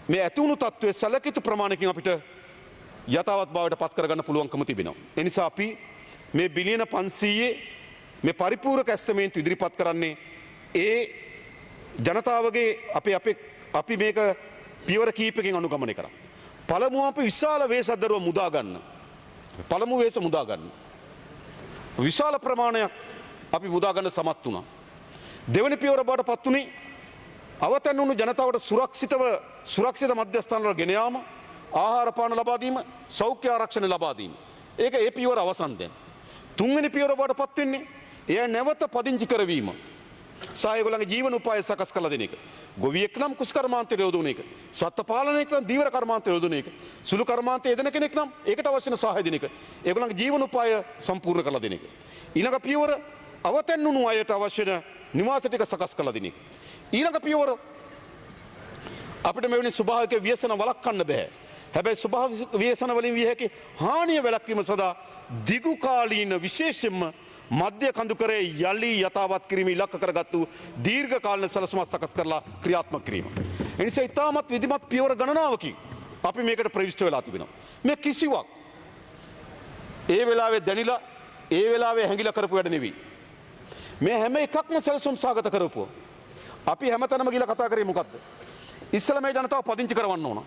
මේ ඇතිවුණු තත්ත්වයේ සැලකිත ප්‍රමාණයකින් අපිට යථාවත් භාවයට පත් කරගන්න පුළුවන්කම තිබෙනවා. ඒ නිසා අපි මේ බිලියන 500 මේ පරිපූර්ණක ඇස්තමේන්තු ඉදිරිපත් කරන්නේ ඒ ජනතාවගේ අපි මේක පියවර කීපකින් අනුගමනය කරා. පළමුව අපි විශාල වේසදරුව මුදා ගන්න. පළමු වේස මුදා ගන්න. විශාල ප්‍රමාණයක් අපි මුදා ගන්න සමත් වුණා. දෙවැනි පියවර බවට පත් වුණේ අවතැන් වුණු ජනතාවට සුරක්ෂිත මධ්‍යස්ථාන වල ගෙන යාම, ආහාර පාන ලබා දීම, සෞඛ්‍ය ආරක්ෂණ ලබා දීම. ඒක ඒ පියවර අවසන් දැන්. තුන්වෙනි පියවර බවට පත් වෙන්නේ එය නැවත පදිංචි කරවීම. සායගොල්ලන්ගේ ජීවන උපාය සකස් කළ දෙන එක. ගොවියෙක් නම් කුස් කර්මාන්තය යොදවන එක. සත්ත්ව පාලනයක් නම් දීවර කර්මාන්තය යොදවන එක. සුළු කර්මාන්තය යෙදෙන කෙනෙක් නම් ඒකට අවශ්‍ය වෙන සහාය දෙන එක. ඒගොල්ලන්ගේ ජීවන උපාය සම්පූර්ණ කළ දෙන එක. ඊළඟ පියවර අවතැන් වුණු අයට අවශ්‍ය වෙන නිවාස ටික සකස් කළ දෙන එක. ඊළඟ පියවර අපිට මෙවැනි ස්වභාවික ව්‍යසන වළක්වන්න බෑ. හැබැයි ස්වභාවික ව්‍යසන වලින් විය හැකි හානිය වැළැක්වීම සඳහා දිගු කාලීන විශේෂයෙන්ම මධ්‍ය කඳුකරේ යලි යථාවත් කිරීම ඉලක්ක කරගත්තු දීර්ඝ කාලීන සැලසුමක් සකස් කරලා ක්‍රියාත්මක කිරීම. ඒ නිසා ඉතාමත් විධිමත් පියවර ගණනාවකින් අපි මේකට ප්‍රවිෂ්ඨ වෙලා තිබෙනවා. මේ කිසිවක් ඒ වෙලාවේ දැනිලා ඒ වෙලාවේ හැංගිලා කරපු වැඩ නෙවෙයි. මේ හැම එකක්ම සැලසුම් සාගත කරපුවා. අපි හැමතැනම ගිහලා කතා කරේ මොකද්ද? ඉස්සෙල්ලා මේ ජනතාව පදිංචි කරවන්න ඕන.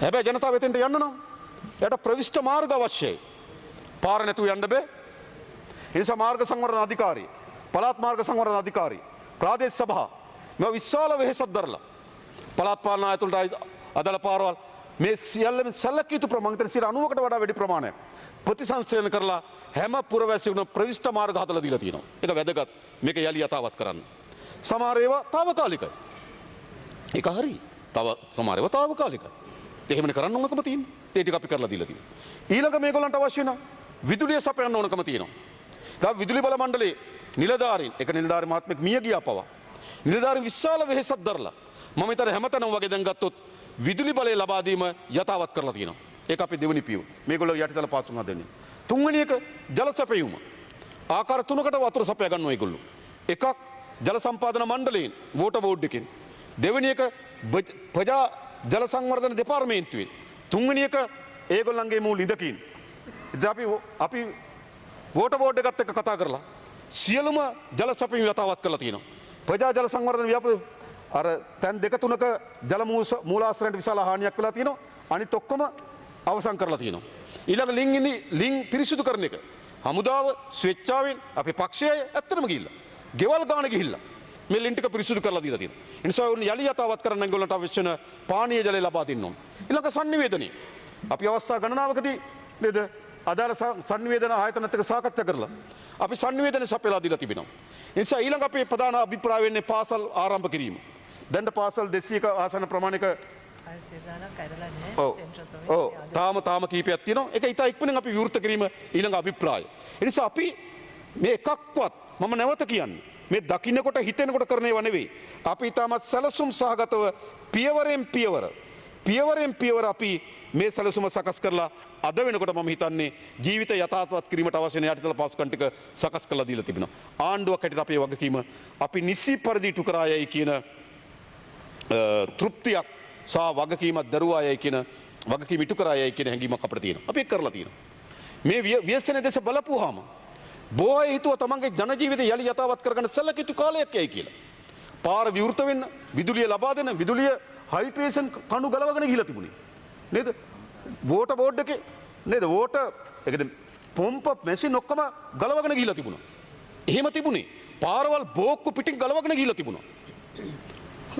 හැබැයි ජනතාව එතෙන්ට යන්න නම් එයාට ප්‍රවිෂ්ඨ මාර්ග අවශ්‍යයි. පාර නැතුව යන්න බෑ. ඒ නිසා මාර්ග සංවර්ධන අධිකාරිය, පළාත් මාර්ග සංවර්ධන අධිකාරිය, ප්‍රාදේශ සභා මේ විශාල වෙහෙසක් දරලා පළාත් පාලන ආයතනවලට අදාළ පාරවල් මේ සියල්ලම සැලකිය යුතු ප්‍රමාණයට 90කට වඩා වැඩි ප්‍රමාණයක් ප්‍රතිසංස්කරණය කරලා හැම පුරවැසියෙකුටම ප්‍රවිෂ්ඨ මාර්ග හදලා දීලා තියෙනවා. ඒක වැදගත්. මේක යලි යථාවත් කරන්න. සමහර ඒවා తాවකාලිකයි. ඒක හරි. තව සමහර ඒවා తాවකාලිකයි. එහෙමනේ කරන්න ඕනකම තියෙනවා. ඒ ටික අපි කරලා දීලා තියෙනවා. ඊළඟ මේගොල්ලන්ට අවශ්‍ය වෙන විදුලිය සපයන්න ඕනකම තියෙනවා. දැන් විදුලි බල මණ්ඩලයේ නිලධාරීන් එක නිලධාරී මහත්මෙක් මිය ගියා පවා. නිලධාරීන් විශාල වෙහෙසක් දරලා මම හිතන්නේ හැමතැනම වගේ දැන් ගත්තොත් විදුලි බලය ලබා දීම යථාවත් කරලා තියෙනවා. ඒක අපි දෙවෙනි පියවර. මේගොල්ලෝ යටිතල පාසුම් හදන්නේ. තුන්වෙනි එක ජල සැපයීම. ආකාර තුනකට වතුර සපයා ගන්නවා ඒගොල්ලෝ. එකක් ජල සම්පාදන මණ්ඩලයෙන් වෝටර් බෝඩ් එකෙන්. දෙවෙනි එක ප්‍රජා ජල සංවර්ධන දෙපාර්තමේන්තුවෙන්. තුන්වෙනි එක ඒගොල්ලන්ගේ මූල ඉඳකින්. ඉතින් අපි වෝටර් බෝඩ් එකත් එක්ක කතා කරලා සියලුම ජල සැපයීම යථාවත් කරලා තියෙනවා. ප්‍රජා ජල සංවර්ධන ව්‍යාපෘති අර තැන් දෙක තුනක ජල මූලාශ්‍රයන්ට විශාල හානියක් වෙලා තියෙනවා. අනිත් ඔක්කොම අවසන් කරලා තියෙනවා. ඊළඟ ලිං පිරිසිදු කරන එක. හමුදාව ස්වේච්ඡාවෙන් අපේ පක්ෂය ඇත්තටම ගිහිල්ලා. ගෙවල් ගාන ගිහිල්ලා මේ ලින් ටික පිරිසිදු කරලා දීලා තියෙනවා. ඒ නිසා උන් යලි යථාවත් කරන්න ඒගොල්ලන්ට අවශ්‍ය වෙන පානීය ජලය ලබා දෙන්න ඕන. ඊළඟ sannivedanaye. අපි අවස්ථා ගණනාවකදී නේද අදාළ sannivedana ආයතනත් එක්ක සාකච්ඡා කරලා අපි sannivedana සපයලා දීලා තිබෙනවා. ඒ නිසා ඊළඟ අපේ ප්‍රධාන අභිප්‍රාය වෙන්නේ පාසල් ආරම්භ කිරීම. දැන් පාසල් 200ක ආසන ප්‍රමාණයක තාම කීපයක් තියෙනවා. ඒක ඉතා ඉක්මනින් අපි විවෘත කිරීම ඊළඟ අභිප්‍රාය. ඒ නිසා අපි මේ එකක්වත් මම නැවත කියන්නේ මේ දකින්නකොට හිතෙනකොට කරන ඒවා නෙවෙයි. අපි ඊටමත් සැලසුම් සහගතව පියවරෙන් පියවර අපි මේ සැලසුම සකස් කරලා අද වෙනකොට මම හිතන්නේ ජීවිත යථාර්ථවත් කිරීමට අවශ්‍ය වෙන යටිතල පහසුකම් ටික සකස් කරලා දීලා තිබෙනවා. ආණ්ඩුවක් හැටියට අපේ වගකීම අපි නිසි පරිදි ඉටු කරායයි කියන තෘප්තියක් සහ වගකීමක් දරුවායයි කියන වගකීම ඉටු කරායයි කියන හැඟීමක් අපිට තියෙනවා. අපි ඒක කරලා තියෙනවා. මේ ව්‍යසනයේ දේශ බලපුවාම බොහෝ අය හිතුවා තමන්ගේ ජන ජීවිතය යලි යථාවත් කරගන්න සැලකිය යුතු කාලයක් යයි කියලා. පාර විවෘත වෙන්න, විදුලිය ලබා දෙන්න, විදුලිය හයිඩ්‍රේෂන් කණු ගලවගෙන ගිහිලා තිබුණේ. නේද? වෝටර් බෝඩ් එකේ නේද? වෝටර් ඒ කියන්නේ පොම්ප මැෂින් ඔක්කොම ගලවගෙන ගිහිලා තිබුණා. එහෙම තිබුණේ. පාරවල් බෝක්කු පිටින් ගලවගෙන ගිහිලා තිබුණා.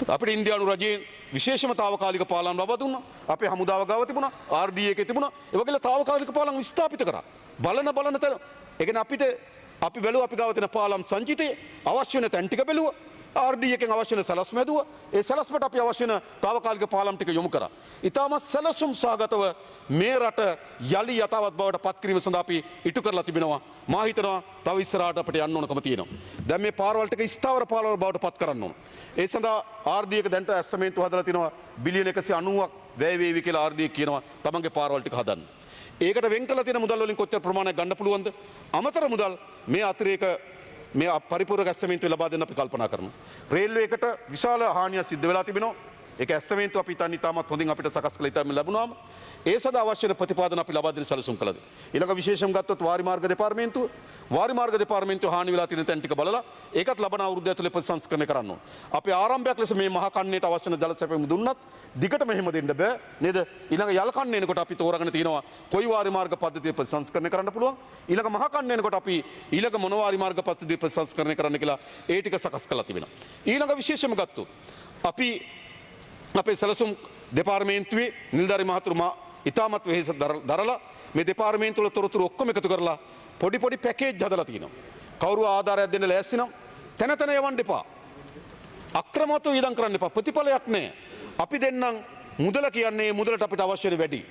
අපිට ඉන්දියානු රජයෙන් විශේෂම තාවකාලික පාලම් ලබා දුන්නා. අපේ හමුදාව ගාව තිබුණා, RDA එකේ තිබුණා. ඒ වගේලා තාවකාලික පාලම් ස්ථාපිත කරා. බලන තැන ඒ කියන්නේ අපි බැලුවා අපි ගාව තියෙන පාලම් සංචිතය අවශ්‍ය වෙන තැන් ටික බැලුවා. RD එකෙන් අවශ්‍ය වෙන සැලැස්ම හැදුවා. ඒ සැලැස්මට අපි අවශ්‍ය වෙන తాවකාලික පාලම් ටික යොමු කරා. ඊටමත් සැලසුම් සහගතව මේ රට යලි යථාවත් බවට පත් කිරීම සඳහා අපි ඉටු කරලා තිබෙනවා. මා හිතනවා තව ඉස්සරහට අපිට යන්න ඕනකම තියෙනවා. දැන් මේ පාරවල් ටික ස්ථාවර පාරවල් බවට පත් කරන්න ඕන. ඒ සඳහා RD එක දැන්ට ඇස්තමේන්තුව හදලා තිනවා බිලියන 190ක් වැය වේවි කියලා RD කියනවා තමන්ගේ පාරවල් ටික හදන්න. ඒකට වෙන් කළ තියෙන මුදල් වලින් කොච්චර ප්‍රමාණයක් ගන්න පුළුවන්ද? අමතර මුදල් මේ අතිරේක මේ පරිපූර්ණ ඇස්තමේන්තුව ලබා දෙන්න අපි කල්පනා කරනවා. රේල්වේ එකට විශාල හානියක් සිද්ධ වෙලා තිබෙනවා. ඒක ඇස්තමේන්තුව අපි ඉතින් ඉතාමත් හොඳින් අපිට සකස් කළ ඉතාම ලැබුණාම ඒ සඳහා අවශ්‍ය වෙන ප්‍රතිපාදන අපි ලබා දෙන්න සැලසුම් කළා. ඊළඟ විශේෂම ගත්තොත් වාරි මාර්ග දෙපාර්තමේන්තුව හානි වෙලා තියෙන තැන් ටික බලලා ඒකත් ලබන අවුරුද්ද ඇතුලේ ප්‍රතිසංස්කරණය කරන්න ඕන. අපි ආරම්භයක් ලෙස මේ මහා කන්නේට අවශ්‍ය වෙන ජල සැපයීම දුන්නත් දිගටම එහෙම දෙන්න බෑ නේද? ඊළඟ යල් කන්නේ එනකොට අපි තෝරාගෙන තියෙනවා කොයි වාරි මාර්ග පද්ධතිය ප්‍රතිසංස්කරණය කරන්න පුළුවන්. ඊළඟ මහා කන්නේ එනකොට අපි ඊළඟ මොන වාරි මාර්ග පද්ධතිය ප්‍රතිසංස්කරණය කරන්න කියලා ඒ ටික සකස් කරලා තිබෙනවා. ඊළඟ විශේෂම ගත්තොත් අපි අපේ සැලසුම් දෙපාර්තමේන්තුවේ නිලධාරි මහතුරු ඉතාමත් වෙහෙස දරලා මේ දෙපාර්තමේන්තුවල තොරතුරු ඔක්කොම එකතු කරලා පොඩි පැකේජ් හදලා තියෙනවා. කවුරු ආධාරයක් දෙන්න ලෑස්ති නම් තැන යවන්න එපා. අක්‍රමවත්ව වියදම් කරන්න එපා. ප්‍රතිඵලයක් නැහැ. අපි දෙන්නම් මුදල කියන්නේ මුදලට අපිට අවශ්‍ය වෙන වැඩි.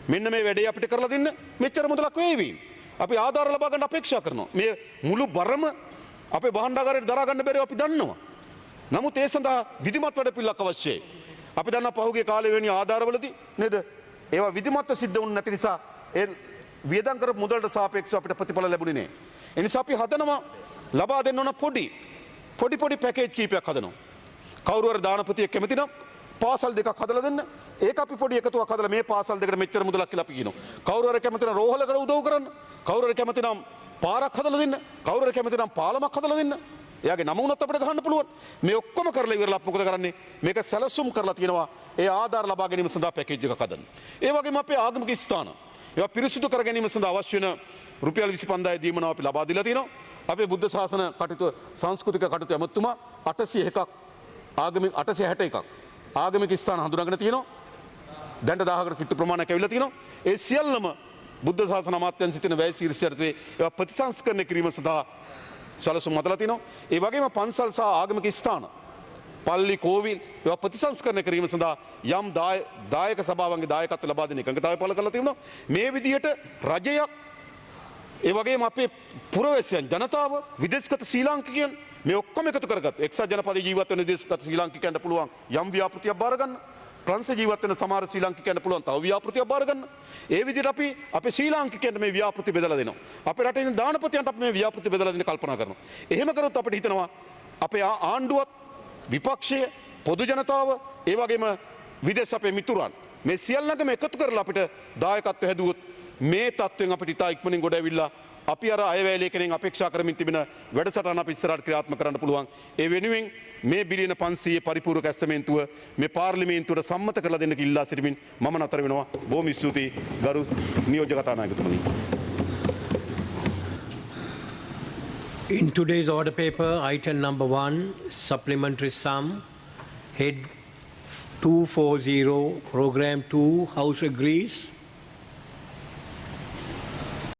මෙන්න මේ වැඩේ අපිට කරලා දෙන්න මෙච්චර මුදලක් වේවි. අපි ආධාර ලබා ගන්න අපේක්ෂා කරනවා. මේ මුළු බරම අපේ භාණ්ඩාගාරයට දරා ගන්න බැරිව අපි දන්නවා. නමුත් ඒ සඳහා විධිමත් වැඩ පිළිවෙලක් අවශ්‍යයි. අපි දන්නා පහුගිය කාලේ වෙණි ආධාරවලදී නේද? ඒවා විධිමත්ව සිද්ධ වුණ නැති නිසා ඒ වියදම් කරපු මුදලට සාපේක්ෂව අපිට ප්‍රතිඵල ලැබුණේ නැහැ. ඒ නිසා අපි හදනවා ලබා දෙන්න ඕන පොඩි පැකේජ් කීපයක් හදනවා. කවුරු හරි දානපතියෙක් කැමති නම් පාසල් දෙකක් හදලා දෙන්න. ඒක අපි පොඩි එකතුවක් හදලා මේ පාසල් දෙකට මෙච්චර මුදලක් කියලා අපි කියනවා. කවුරු හරි කැමති නම් රෝහලකට උදව් කරන්න. කවුරු හරි කැමති නම් පාරක් හදලා දෙන්න. කවුරු හරි කැමති නම් පාලමක් හදලා දෙන්න. එයාගේ නම වුණත් අපිට ගහන්න පුළුවන්. මේ ඔක්කොම කරලා ඉවරලා මොකද කරන්නේ? මේක සැලසුම් කරලා තියෙනවා. ඒ ආධාර ලබා ගැනීම සඳහා පැකේජ් එකක් හදන්න. ඒ වගේම අපේ ආගමික ස්ථාන ඒවා පිරිසිදු කර ගැනීම සඳහා අවශ්‍ය වෙන රුපියල් 25000 දීමනාව අපි ලබා දීලා තියෙනවා. අපේ බුද්ධ ශාසන කටයුතු සංස්කෘතික කටයුතු ඇමතුමා 801ක් ආගමික 861ක් ආගමික ස්ථාන හඳුනාගෙන තියෙනවා. දැන්ට 1000කට කිට්ටු ප්‍රමාණයක් ඇවිල්ලා තියෙනවා. ඒ සියල්ලම බුද්ධ ශාසන අමාත්‍යාංශයේ තියෙන වැය ශීර්ෂයටදී ඒවා ප්‍රතිසංස්කරණය කිරීම සඳහා සැලසුම් හදලා තිනවා. ඒ වගේම පන්සල් සහ ආගමික ස්ථාන පල්ලි කෝවිල් ඒවා ප්‍රතිසංස්කරණය කිරීම සඳහා යම් දායක සභාවන්ගේ දායකත්ව ලබා දෙන එකඟතාවය පළ කරලා තිබුණා. මේ විදිහට රජයක් ඒ වගේම අපේ පුරවැසියන් ජනතාව විදේශගත ශ්‍රී ලාංකිකයන් මේ ඔක්කොම එකතු කරගත්ත එක්සත් ජනපදයේ ජීවත් වෙන විදේශගත ශ්‍රී ලාංකිකයන්ට පුළුවන් යම් ව්‍යාපෘතියක් බාර ගන්න. ප්‍රංශ ජීවත් වෙන සමහර ශ්‍රී ලාංකිකයන්ට පුළුවන් තව ව්‍යාපෘතියක් බාර ගන්න. ඒ විදිහට අපි අපේ ශ්‍රී ලාංකිකයන්ට මේ ව්‍යාපෘති බෙදලා දෙනවා. අපේ රටේ ඉන්න දානපතියන්ට අපි මේ ව්‍යාපෘති බෙදලා දෙන්න කල්පනා කරනවා. එහෙම කරොත් අපිට හිතනවා අපේ ආණ්ඩුවත් විපක්ෂය පොදු ජනතාව ඒ වගේම විදේශ අපේ මිතුරන් මේ සියල්ලඟම එකතු කරලා අපිට දායකත්ව හැදුවොත් මේ තත්ත්වෙන් අපිට ඉතා ඉක්මනින් ගොඩ ඇවිල්ලා අපි අර අයවැය ලේඛනයෙන් අපේක්ෂා කරමින් තිබෙන වැඩසටහන අපි ඉස්සරහට ක්‍රියාත්මක කරන්න පුළුවන්. ඒ වෙනුවෙන් මේ බිලියන 500 පරිපූර්ණක ඇස්තමේන්තුව මේ පාර්ලිමේන්තුවට සම්මත කරලා දෙන්න කිල්ලා සිටිමින් මම නතර වෙනවා. බොහොම ස්තුතියි ගරු නියෝජ්‍ය කතානායකතුමනි. In today's order paper, item number 1, supplementary sum, head 240, program 2, House agrees.